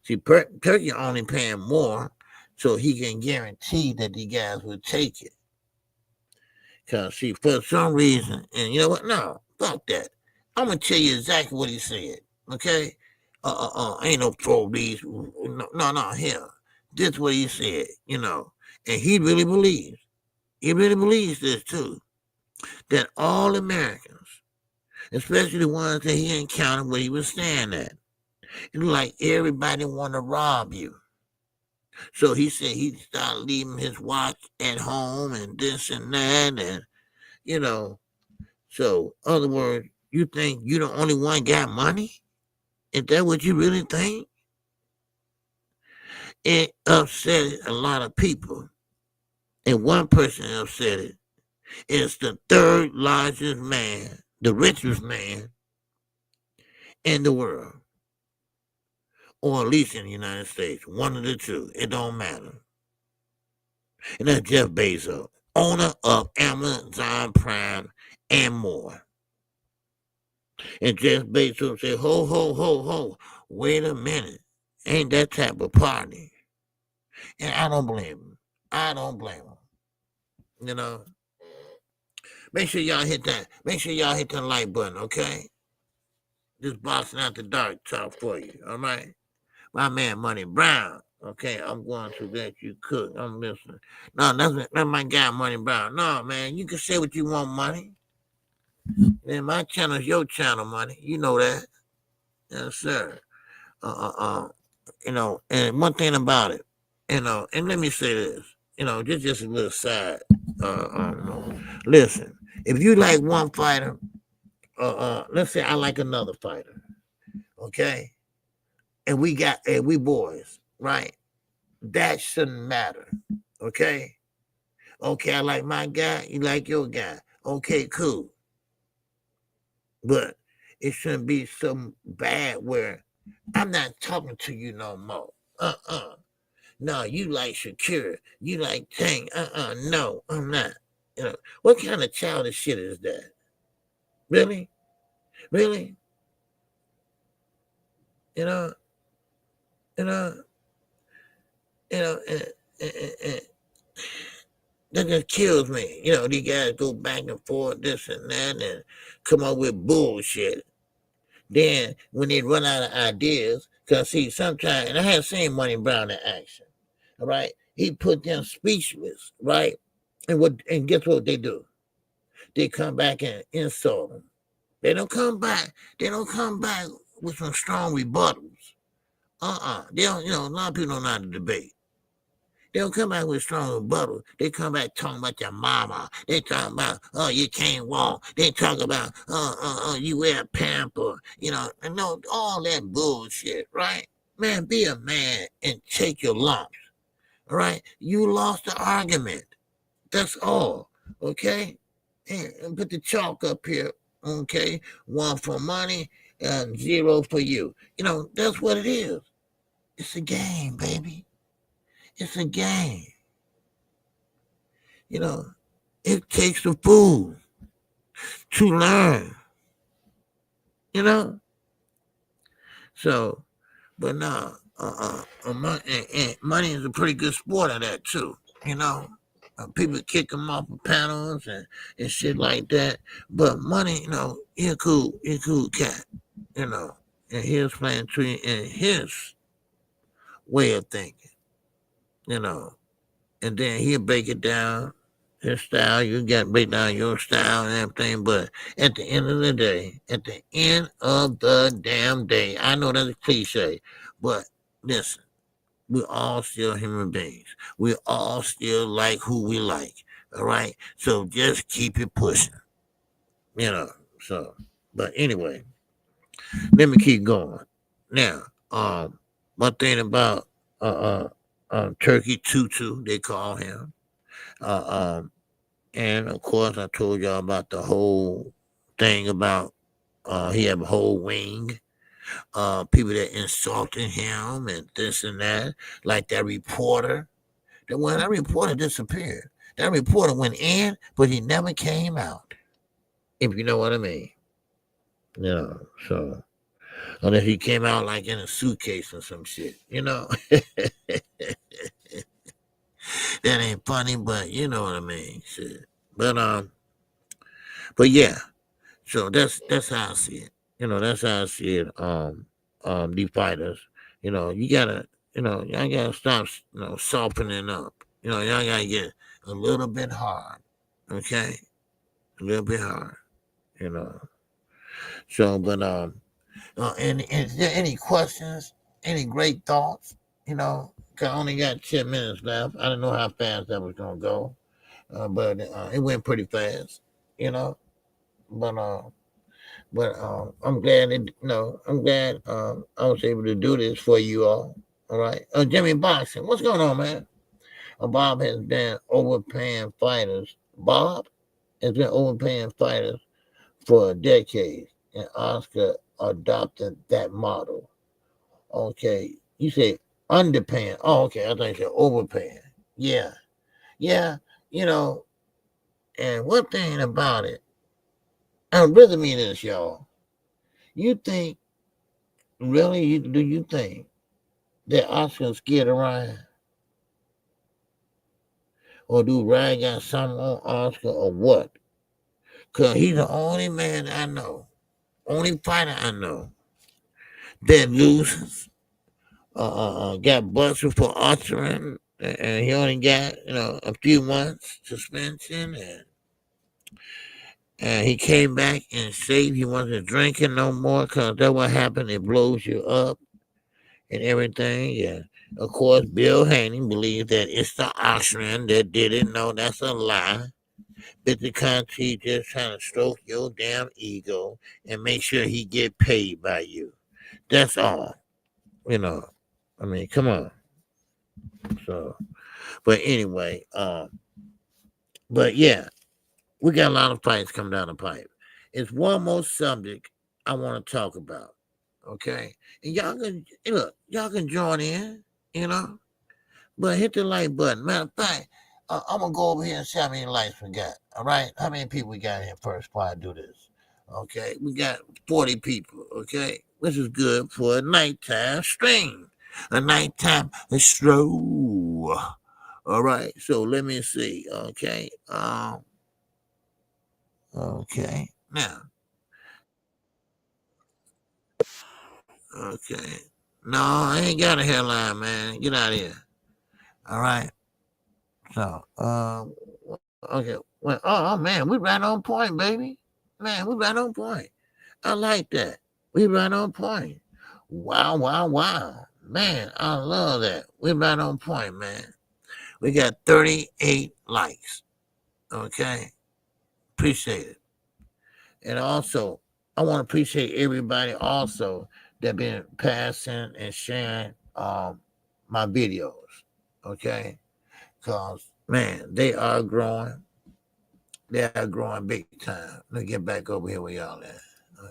See, Turkey only paying more so he can guarantee that the guys would take it. Because, see, for some reason, and you know what? No, fuck that. I'm going to tell you exactly what he said, okay? Ain't no police. No, here. This is what he said, and he really believes this too, that all Americans, especially the ones that he encountered where he was staying at, it's like everybody want to rob you. So he said he started leaving his watch at home and this and that, and so in other words, you think you the only one got money? Is that what you really think? It upset a lot of people. And one person upset it. It's the third largest man, the richest man in the world. Or at least in the United States. One of the two. It don't matter. And that's Jeff Bezos, owner of Amazon Prime and more. And Jeff Bezos said, ho, wait a minute. Ain't that type of party. And I don't blame him. Make sure y'all hit that. Make sure y'all hit that like button, okay? This boxing after dark talk for you, all right? My man, Money Brown. Okay, I'm going to let you cook. I'm listening. No, that's my guy, Money Brown. No, man, you can say what you want, Money. Man, my channel is your channel, Money. You know that. Yes, sir. And one thing about it, and let me say this, just a little side. Listen, if you like one fighter, let's say I like another fighter, okay? And we boys, right? That shouldn't matter, okay? Okay, I like my guy, you like your guy. Okay, cool. But it shouldn't be so bad where I'm not talking to you no more. No, you like Shakira. You like Tang. No, I'm not. What kind of childish shit is that? Really? Really? You know, you know, you know, and that just kills me. These guys go back and forth, this and that, and come up with bullshit. Then when they run out of ideas, because see, sometimes, and I have seen Money Brown in action, all right? He put them speechless, right? And guess what they do? They come back and insult them. They don't come back. They don't come back with some strong rebuttals. They don't, a lot of people don't know how to debate. They don't come back with strong rebuttal. They come back talking about your mama. They talking about, oh, you can't walk. They talk about, you wear a pamper. And all that bullshit, right? Man, be a man and take your lumps, all right? You lost the argument. That's all, okay? And put the chalk up here, okay? 1 for money and 0 for you. That's what it is. It's a game, baby. It's a game. It takes a fool to learn. So, but no, money is a pretty good sport of that too. People kick them off of panels and shit like that. But money, you're cool cat. And his plan to you and his way of thinking. And then he'll break it down, his style. You got to break down your style and everything. But at the end of the day, I know that's a cliche, but listen, we're all still human beings. We all still like who we like. All right? So just keep it pushing. So, but anyway, let me keep going. Now, one thing about Turkey Tutu, they call him. And of course, I told y'all about the whole thing about he have a whole wing. People that insulted him and this and that, like that reporter. That reporter disappeared. That reporter went in, but he never came out. If you know what I mean. So unless he came out like in a suitcase or some shit, That ain't funny, but you know what I mean. Shit. But yeah. So that's how I see it. That's how I see it. These fighters. You gotta, y'all gotta stop, softening up. Y'all gotta get a little bit hard. Okay? A little bit hard. So, but and is there any questions? Any great thoughts? 'Cause I only got 10 minutes left. I don't know how fast that was gonna go, but it went pretty fast. But I'm glad I was able to do this for you all. All right, Jimmy Boxing, what's going on, man? Bob has been overpaying fighters. Bob has been overpaying fighters for a decade, and Oscar adopted that model. Okay, you say underpaying. Oh, okay, I thought you said overpaying. Yeah. And one thing about it, I really mean this, y'all. You think, really, do you think that Oscar's scared of Ryan? Or do Ryan got something on Oscar or what? Because he's the only man I know, only fighter I know that loses, got busted for altering, and he only got, a few months suspension, and he came back and said he wasn't drinking no more because that's what happened. It blows you up and everything. Yeah. Of course, Bill Haney believes that it's the Austrian that did it. No, that's a lie. But the country just trying to stroke your damn ego and make sure he get paid by you. That's all. I mean, come on. So, but anyway, but yeah, we got a lot of fights coming down the pipe. It's one more subject I want to talk about. Okay, and y'all can join in, but hit the like button. Matter of fact, I'm gonna go over here and see how many likes we got. All right, how many people we got here first before I do this? Okay, we got 40 people. Okay, which is good for a nighttime stream, a nighttime stroll. All right, so let me see. Okay, okay, now, okay, no, I ain't got a headline, man. Get out of here. All right, so okay, well, oh man, we right on point, baby. Man, we right on point. I like that. We right on point. Wow, wow, wow. Man, I love that. We right on point, man. We got 38 likes. Okay. Appreciate it. And also, I want to appreciate everybody also that been passing and sharing my videos. Okay. Because, man, they are growing. They are growing big time. Let me get back over here where y'all at.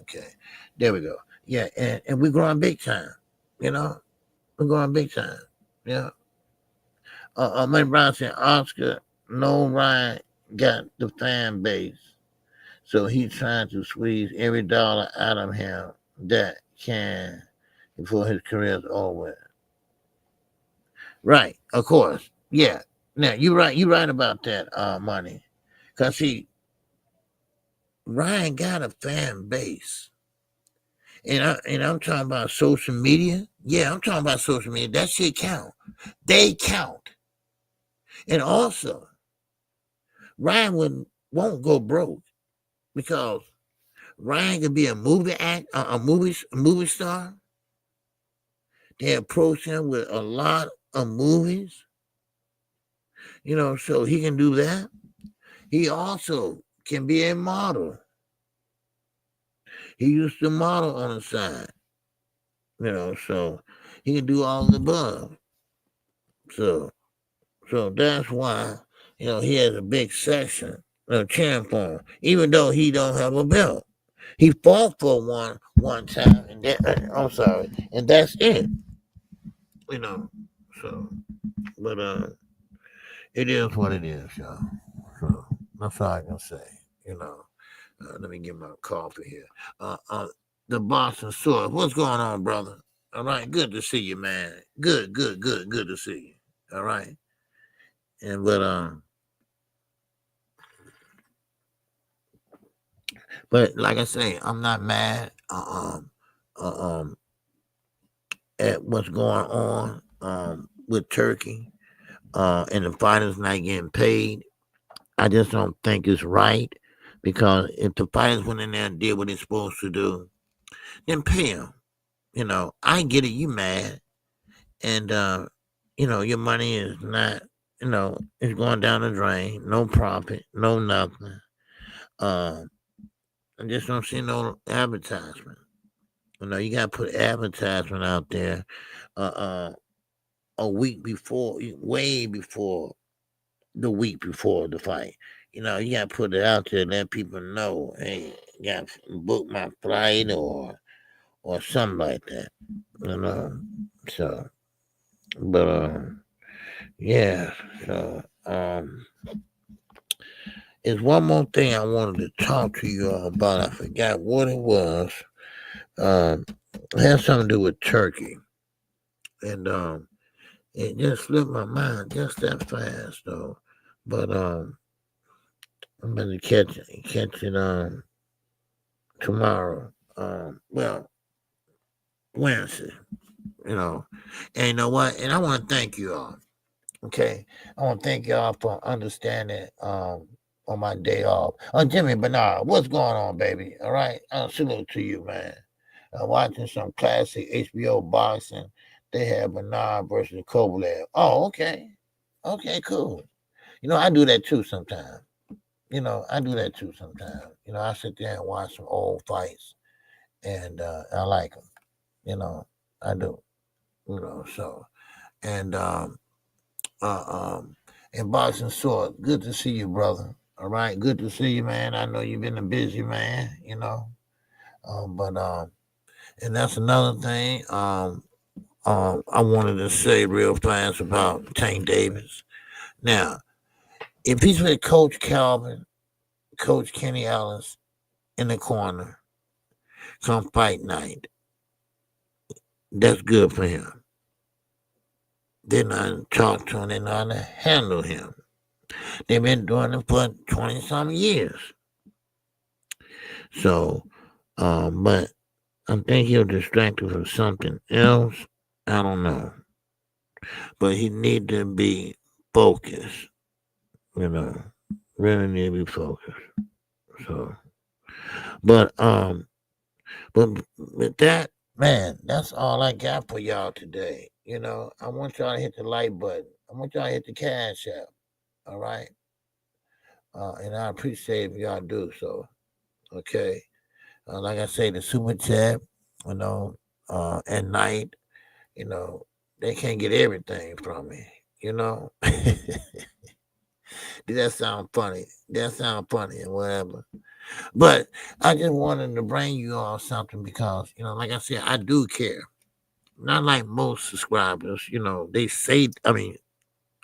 Okay. There we go. Yeah, and we're growing big time. We're growing big time. Yeah. Mike Brown said Oscar, no Ryan got the fan base. So he's trying to squeeze every dollar out of him that can before his career's over. Right, of course. Yeah. Now you're right about that, money. Cause see, Ryan got a fan base. And I'm talking about social media. Yeah, I'm talking about social media. That shit count. They count. And also, Ryan won't go broke because Ryan could be a movie act, a movie star. They approach him with a lot of movies, so he can do that. He also can be a model. He used to model on the side, so he can do all the above. So that's why, he has a big section cheering for him, even though he don't have a belt. He fought for one time, and I'm sorry, and that's it. So, but it is what it is, y'all. So that's all I can say. Let me get my coffee here. The Boston Sword. What's going on, brother? All right, good to see you, man. Good to see you. All right, and but like I say, I'm not mad at what's going on with Turkey and the fighters not getting paid. I just don't think it's right because if the fighters went in there and did what they're supposed to do, then pay them. I get it. You mad, and your money is not. It's going down the drain. No profit. No nothing. I just don't see no advertisement. You got to put advertisement out there a week before, way before the week before the fight. You got to put it out there, let people know, hey, you got to book my flight or something like that. So, but yeah. So there's one more thing I wanted to talk to you all about. I forgot what it was. It has something to do with Turkey, and it just slipped my mind just that fast though. But I'm gonna catch it tomorrow. Well, Wednesday. And you know what? And I want to thank you all. Okay, I want to thank y'all for understanding on my day off. Jimmy Bernard, what's going on, baby? All right, salute to you, man. Watching some classic HBO boxing. They have Bernard versus Kovalev. Oh, okay, cool. I do that too sometimes. I sit there and watch some old fights, and I like them. I do. So and and Boxing Sword, good to see you, brother. All right, good to see you, man. I know you've been a busy man, but And that's another thing. I wanted to say real fast about Tank Davis. Now, if he's with Coach Calvin, Coach Kenny Ellis in the corner, come fight night, that's good for him. They're not talk to him, they're not to handle him. They've been doing it for 20-some years. So, but I think he'll distract him from something else. I don't know. But he need to be focused, really need to be focused. So, but with that, man, that's all I got for y'all today. I want y'all to hit the like button. I want y'all to hit the cash app. All right. And I appreciate if y'all do so. Okay. Like I say, the super chat, at night, they can't get everything from me. Did that sound funny? That sound funny and whatever. But I just wanted to bring you all something because, like I said, I do care. Not like most subscribers, they say,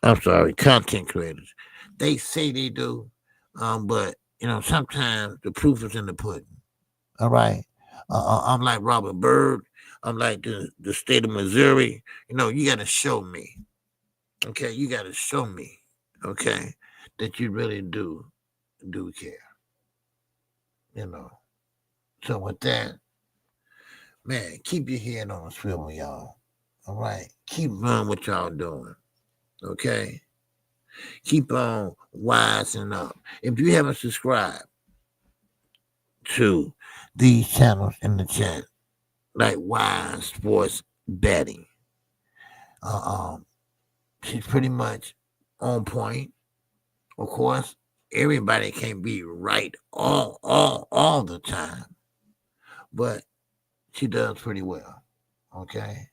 I'm sorry, content creators. They say they do. But, sometimes the proof is in the pudding. All right. I'm like Robert Byrd. I'm like the state of Missouri. You got to show me. Okay. You got to show me. Okay. That you really do care. So with that, man, keep your head on a swivel, y'all. All right. Keep doing what y'all doing. Okay. Keep on wising up. If you haven't subscribed to these channels in the chat, like WIZE Sports Betting, she's pretty much on point. Of course, everybody can't be right all the time, but she does pretty well. Okay,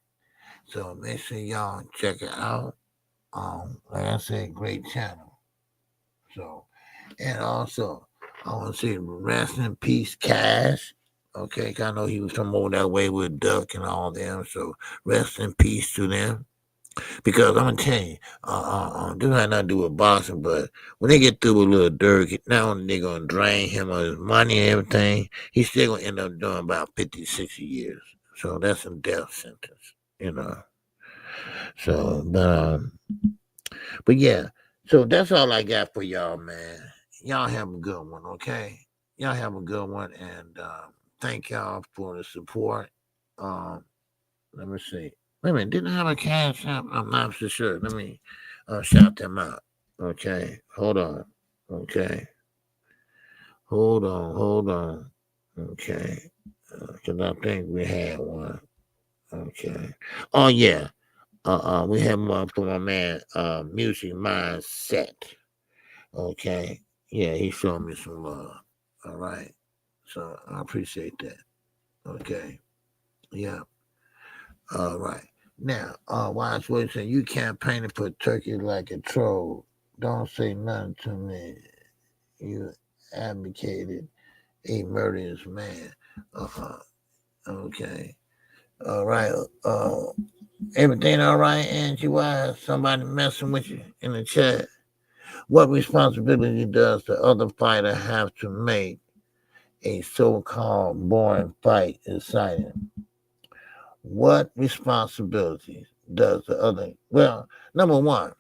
so make sure y'all check it out. Like I said, great channel. So, and also I want to say rest in peace, Cash. Okay, 'cause I know he was from over that way with Duck and all them. So rest in peace to them. Because I'm gonna tell you, this might not do with boxing, but when they get through with Little Dirk, not only they gonna drain him of his money and everything, he's still gonna end up doing about 50, 60 years. So that's a death sentence. So, but yeah. So that's all I got for y'all, man. Y'all have a good one, okay? Y'all have a good one, and thank y'all for the support. Let me see. Wait a minute, didn't I have a cash app? I'm not so sure. Let me shout them out. Okay, hold on. Okay, hold on. Okay, because I think we had one. Okay. Oh yeah. We have one for my man, Music Mindset. Okay. Yeah, he showed me some love. All right. So I appreciate that. Okay. Yeah. All right. Now, Wise Wilson saying you campaigning for Turkey like a troll. Don't say nothing to me. You advocated a murderous man. Okay. All right. Everything all right, Angie Wise? Somebody messing with you in the chat? What responsibility does the other fighter have to make a so-called boring fight exciting? What responsibilities does the other? Well, number one,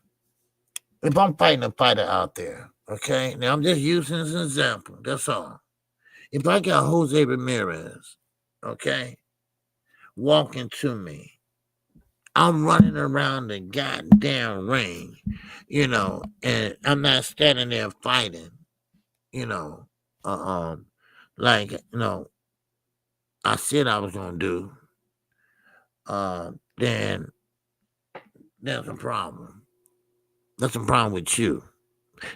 if I'm fighting a fighter out there, okay, now I'm just using as an example. That's all. If I got Jose Ramirez, okay, walking to me, I'm running around the goddamn ring, and I'm not standing there fighting, you know, like I said I was gonna do. Then there's a problem. That's a problem with you.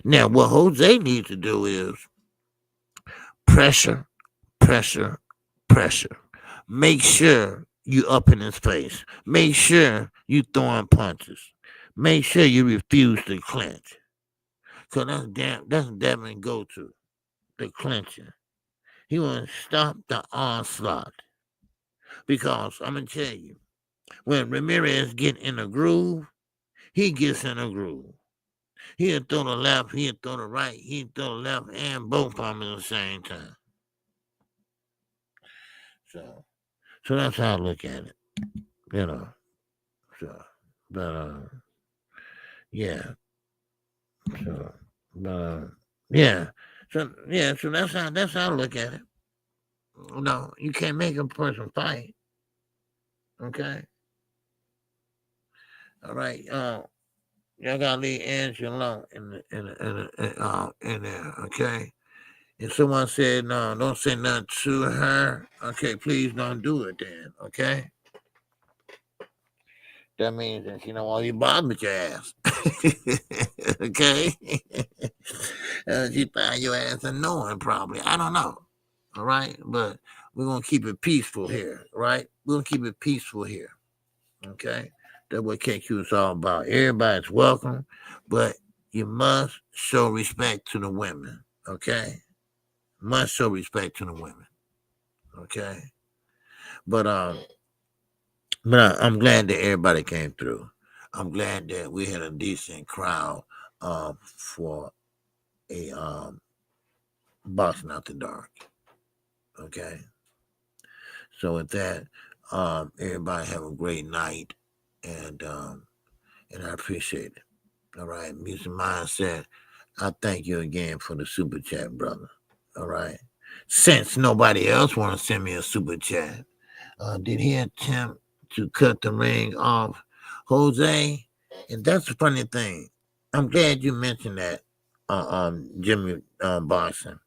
Now, what Jose needs to do is pressure, pressure, pressure. Make sure you up in his face. Make sure you throwing punches. Make sure you refuse to clinch. So that's Devin go to the clinching. He want to stop the onslaught. Because I'm gonna tell you, when Ramirez get in a groove, he gets in a groove. He'll throw the left, he'll throw the right, he'll throw the left and both of them at the same time. So that's how I look at it, you know. So, but yeah. So, but yeah. So that's how I look at it. No, you can't make a person fight. Okay. All right. Y'all gotta leave Angela in there. Okay. If someone said no, don't say nothing to her. Okay, please don't do it then. Okay. That means that she don't want you bothered your ass. Okay. She find your ass annoying, probably. I don't know. All right, but we're gonna keep it peaceful here, right? We're gonna keep it peaceful here. Okay. That's what KQ is all about. Everybody's welcome, but you must show respect to the women. Okay. Must show respect to the women. Okay. But I'm glad that everybody came through. I'm glad that we had a decent crowd for a boxing after dark. Okay. So with that, everybody have a great night, and I appreciate it. All right, Music Mindset. I thank you again for the super chat, brother. All right. Since nobody else want to send me a super chat, did he attempt to cut the ring off Jose? And that's the funny thing. I'm glad you mentioned that, Jimmy Boxing,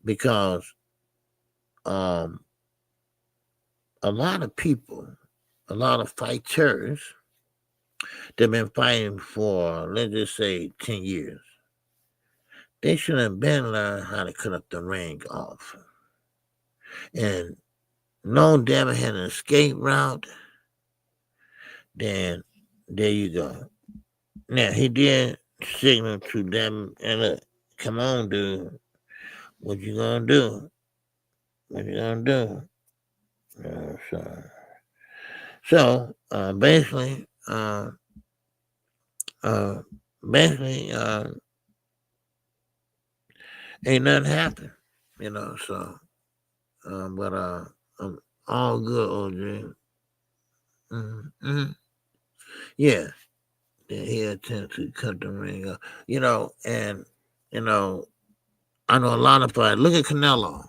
because a lot of people, a lot of fighters, they've been fighting for, let's just say, 10 years. They should have been learned how to cut up the ring off. And no Devin had an escape route, then there you go. Now, he did signal to them, and look, come on, dude. What you gonna do? What you gonna do? So basically, ain't nothing happened, so, but all good, OJ. Mm-hmm. Yeah, he attempted to cut the ring off, and, I know a lot of fighters. Look at Canelo.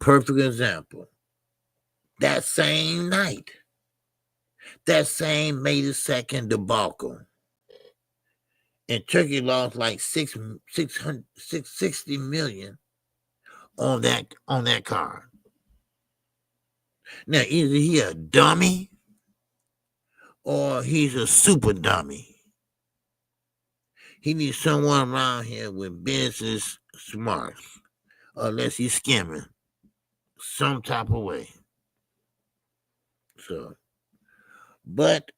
Perfect example. That same night, that same May the 2nd debacle, and Turkey lost like 660 million on that card. Now, either he a dummy or he's a super dummy. He needs someone around here with business smarts, unless he's skimming some type of way. So, but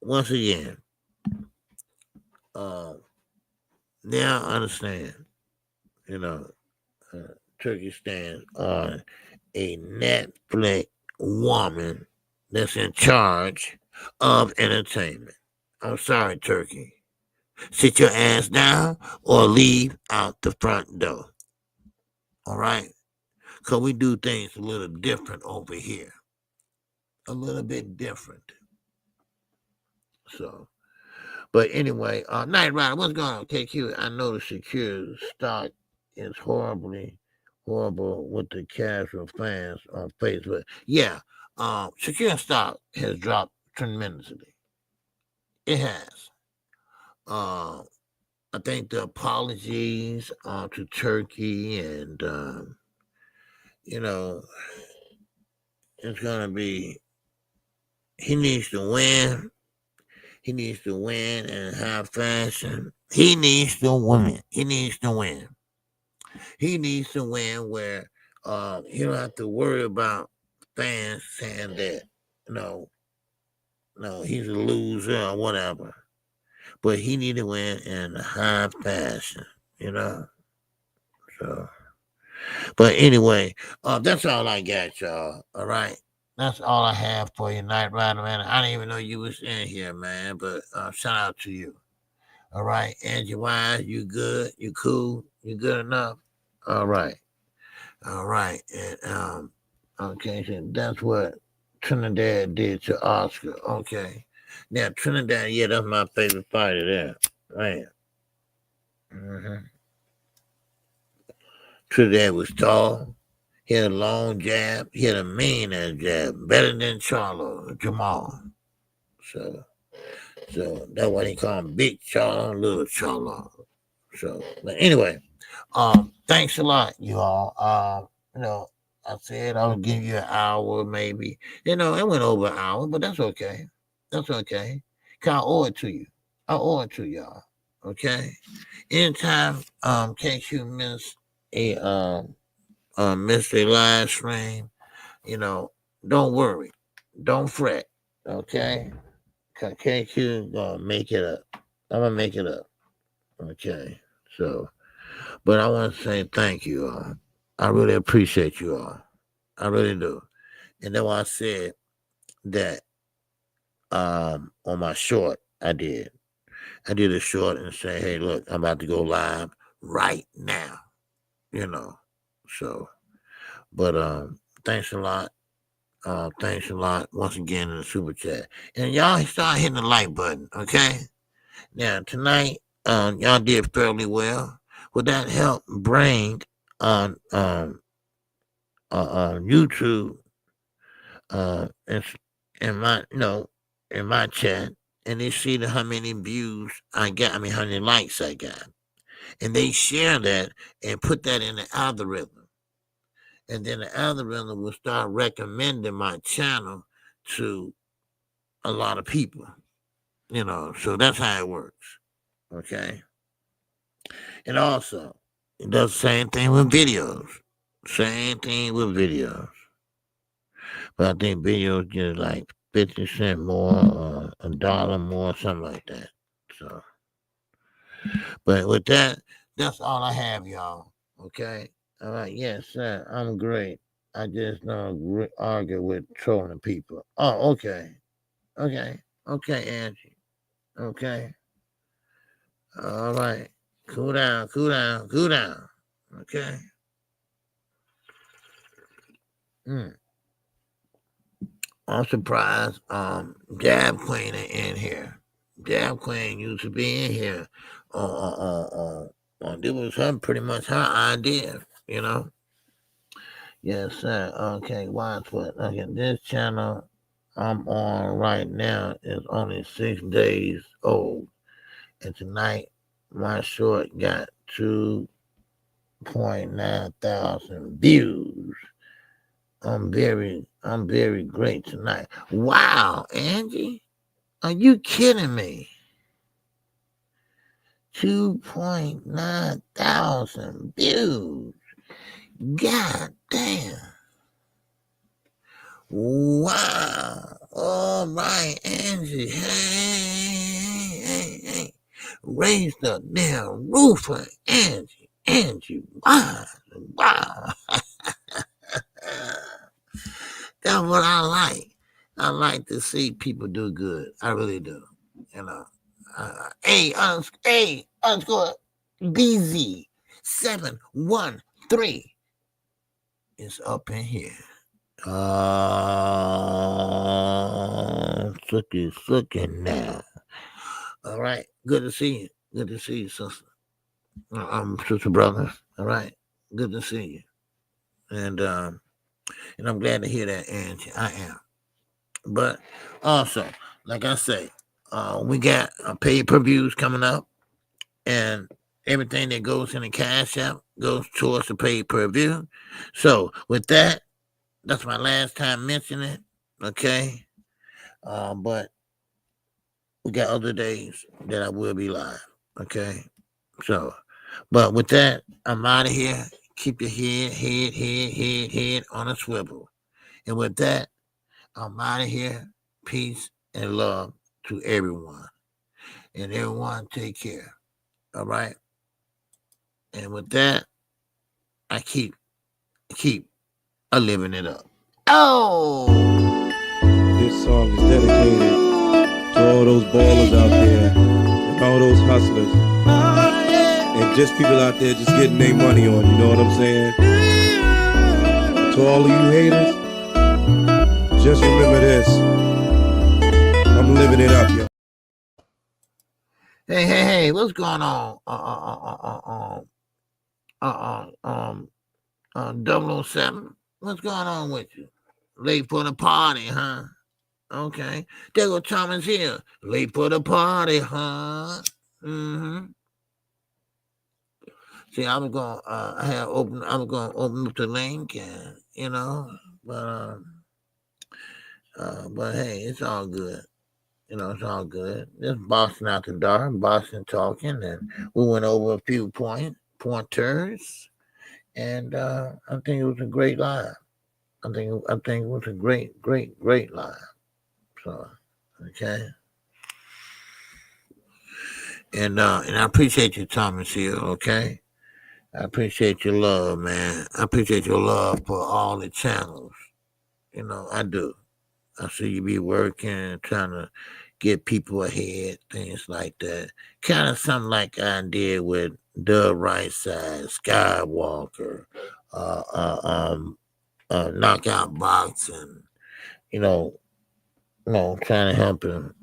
once again, now I understand, Turkey stands on a Netflix woman that's in charge of entertainment. I'm sorry, Turkey. Sit your ass down or leave out the front door. All right? Because we do things a little different over here. A little bit different. So, but anyway, Night Rider, what's going on, KQ? I know the secure stock is horrible with the casual fans on Facebook. Yeah, secure stock has dropped tremendously. It has. I think the apologies to Turkey and, it's going to be, he needs to win. He needs to win in high fashion. He needs to win. He needs to win. He needs to win where he don't have to worry about fans saying that, no, he's a loser or whatever. But he need to win in high fashion, So But anyway, that's all I got, y'all. All right. That's all I have for you, Night Rider, man. I didn't even know you was in here, man. But shout out to you. All right. Angie Wise, you good? You cool? You good enough? All right. All right. And okay, so that's what Trinidad did to Oscar. Okay. Now Trinidad, yeah, that's my favorite fighter there. Man. Trinidad was tall. He had a long jab. He had a mean ass jab. Better than Jamal. So that's why they call him Big Charlo, Little Charlo. So, but anyway, thanks a lot, you all. I said I would give you an hour, maybe. It went over an hour, but that's okay. That's okay. Cause I owe it to you. I owe it to y'all. Okay. Anytime, KQ miss a live stream, don't worry, don't fret. Okay. Cause KQ gonna make it up. I'm gonna make it up. Okay. So. But I want to say thank you all. I really appreciate you all. I really do. And then I said that on my short, I did a short and say, hey, look, I'm about to go live right now. So but thanks a lot. Thanks a lot once again in the super chat. And y'all start hitting the like button, okay? Now tonight, y'all did fairly well. Would that help bring on YouTube in my chat, and they see how many views I got, how many likes I got, and they share that and put that in the algorithm, and then the algorithm will start recommending my channel to a lot of people, so that's how it works. Okay. And also it does the same thing with videos. But I think videos get like 50 cents more or $1 more, something like that. So, but with that, that's all I have, y'all. Okay. All right. Yes, sir. I'm great. I just don't argue with trolling people. Oh, okay. Okay. Okay, Angie. Okay. All right. Cool down. Okay. I'm surprised Jab Queen ain't in here. Jab Queen used to be in here. It was pretty much her idea, Yes, sir. Okay, watch what? Okay, this channel I'm on right now is only 6 days old. And tonight my short got 2.9 thousand views. I'm very great tonight. Wow, Angie, are you kidding me? 2.9 thousand views. God damn. Wow. All right, Angie. Hey. Raise the damn roof for Angie. Angie, wow. That's what I like. I like to see people do good. I really do. Underscore BZ713 is up in here. Sucky now. All right. Good to see you, sister. Sister brother. All right. Good to see you. And I'm glad to hear that, Angie. I am. But also, like I say, we got pay-per-views coming up, and everything that goes in the cash app goes towards the pay-per-view. So with that, that's my last time mentioning it. Okay. But we got other days that I will be live. Okay. So, but with that, I'm out of here. Keep your head on a swivel. And with that, I'm out of here. Peace and love to everyone. And everyone take care. All right. And with that, I keep keep living it up. Oh, This song is dedicated to all those ballers out there and all those hustlers and just people out there just getting their money on, you know what I'm saying? To all of you haters, just remember this. I'm living it up, yo. hey, what's going on? 007, what's going on with you? Late for the party, huh? Okay. There go Thomas here. Late for the party, huh? Mm-hmm. See, I was gonna open up the link, and but hey, it's all good. It's all good. Just Boston after dark, Boston talking, and we went over a few pointers, and I think it was a great live. I think it was a great live. So, okay. And I appreciate you, Thomas here, okay? I appreciate your love, man. I appreciate your love for all the channels. I do. I see you be working, trying to get people ahead, things like that. Kind of something like I did with the Right Side, Skywalker, Knockout Boxing, trying to help him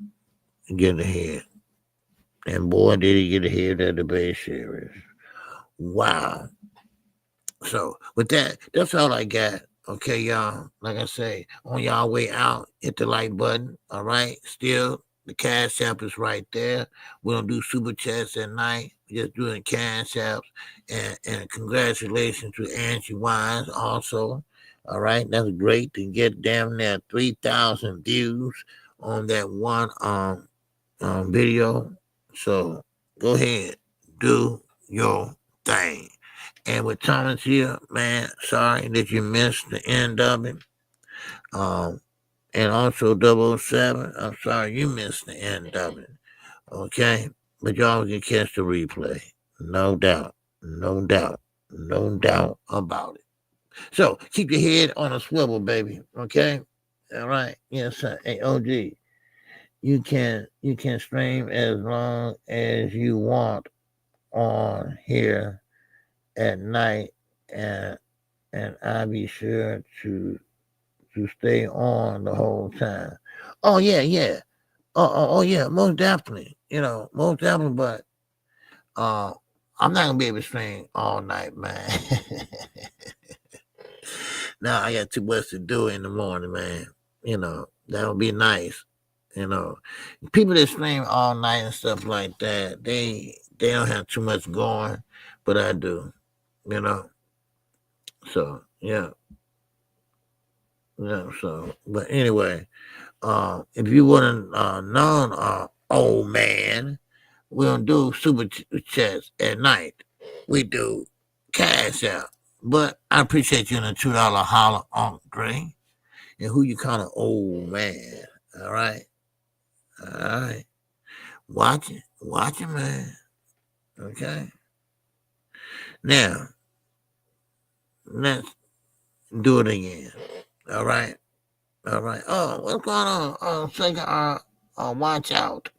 get ahead. And boy, did he get ahead of the debate series. Wow. So with that, that's all I got. Okay, y'all. Like I say, on y'all way out, hit the like button. All right. Still, the Cash App is right there. We don't do super chats at night. We just doing Cash Apps. And congratulations to Angie WIZE also. All right. That's great to get damn near 3,000 views on that one video. So go ahead, do your thing. And with Thomas here, man, sorry that you missed the end of it. And also 007, I'm sorry you missed the end of it. Okay? But y'all can catch the replay. No doubt. No doubt. No doubt about it. So keep your head on a swivel, baby. Okay? All right. Yes, sir. Hey, OG. You can stream as long as you want on here at night, and I'll be sure to stay on the whole time. Oh yeah. Oh yeah, most definitely. Most definitely. But I'm not gonna be able to stream all night, man. Now I got too much to do in the morning, man. That'll be nice. People that stream all night and stuff like that, they don't have too much going, but I do. So yeah. So but anyway, if you wouldn't known, old man, we don't do super chats at night. We do Cash Out. But I appreciate you in a $2 holler on Dre. And who you kind of old man. All right. Watch it, man. Okay. Now, let's do it again. All right. Oh, what's going on? Second, watch out.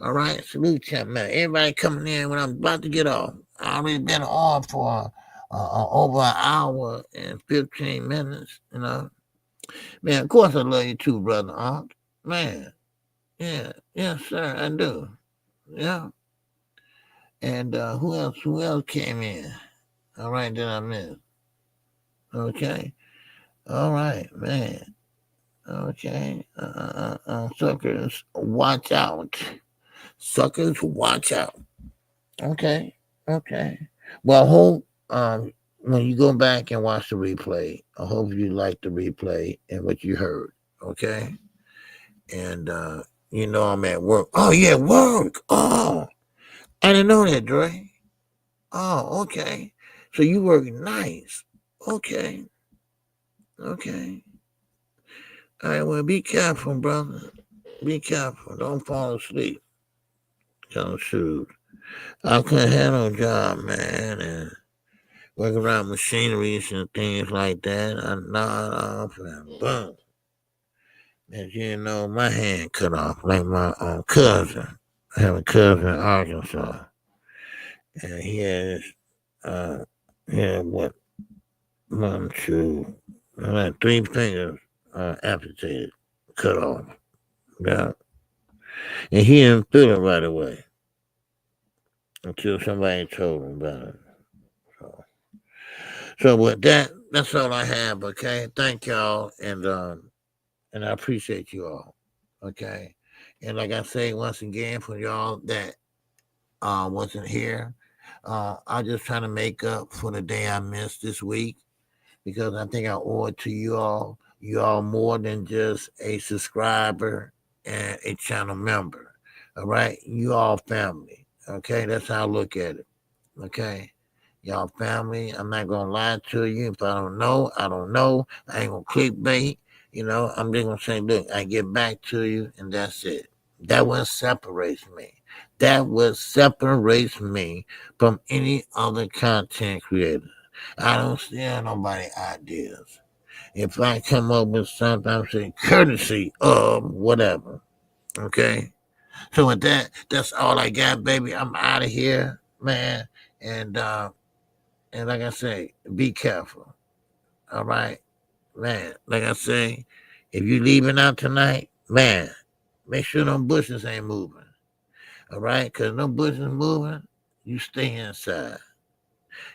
All right. Salute chat, man. Everybody coming in when I'm about to get off. I already been on for over an hour and 15 minutes. Man, of course I love you too, brother. Man. Yeah. Yes, sir. I do. Yeah. And who else came in? All right, then I missed. Okay. All right, man. Okay. Suckers, watch out. Suckers, watch out. Okay. Well, I hope when you go back and watch the replay, I hope you like the replay and what you heard. Okay. And I'm at work. Oh yeah, work. Oh, I didn't know that, Dre. Oh, okay. So you work nights. Okay. All right, well, be careful, brother. Be careful. Don't fall asleep. Don't shoot. I couldn't have no job, man. And work around machineries and things like that. Boom. And you know, my hand cut off like my cousin. I have a cousin in Arkansas, and he had what 1, 2, like 3 fingers amputated, cut off. Yeah, and he didn't feel it right away until somebody told him about it. So with that, that's all I have. Okay, thank y'all, and I appreciate you all. Okay, and like I say once again, for y'all that wasn't here, I just trying to make up for the day I missed this week, because I think I owe it to you all. You all more than just a subscriber and a channel member. All right, you all family. Okay, that's how I look at it. Okay. Y'all family, I'm not gonna lie to you. If I don't know, I don't know. I ain't gonna clickbait. You know, I'm just gonna say, look, I get back to you, and that's it. That what separates me. That what separates me from any other content creator. I don't steal nobody ideas. If I come up with something, I'm saying courtesy of whatever. Okay? So with that, that's all I got, baby. I'm out of here, man. And like I say, be careful. All right? Man, like I say, if you leaving out tonight, man, make sure them bushes ain't moving. All right? Because them bushes moving, you stay inside.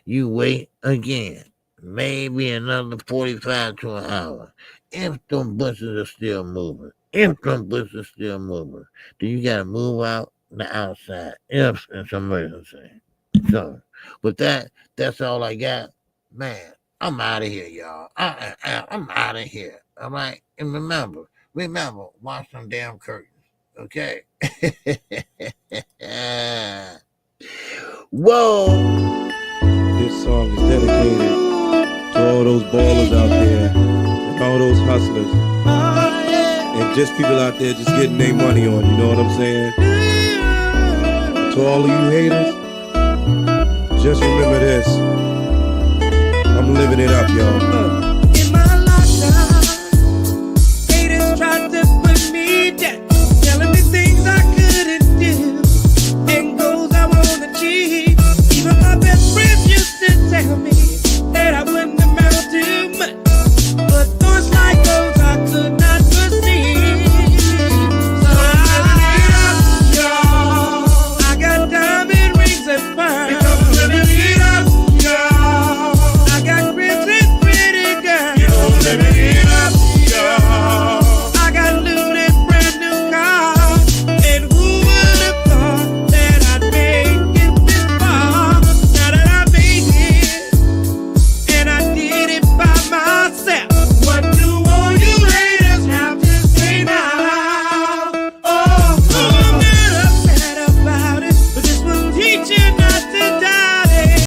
You wait again. Maybe another 45 to an hour. If them bushes are still moving. Then you got to move out the outside. If it's an emergency. So, with that, that's all I got. Man, I'm out of here, y'all. I'm out of here. All right? And remember, watch them damn curtains. Okay? Whoa! This song is dedicated to all those ballers out there and all those hustlers and just people out there just getting their money on, you know what I'm saying? To all of you haters, just remember this. I'm living it up, y'all.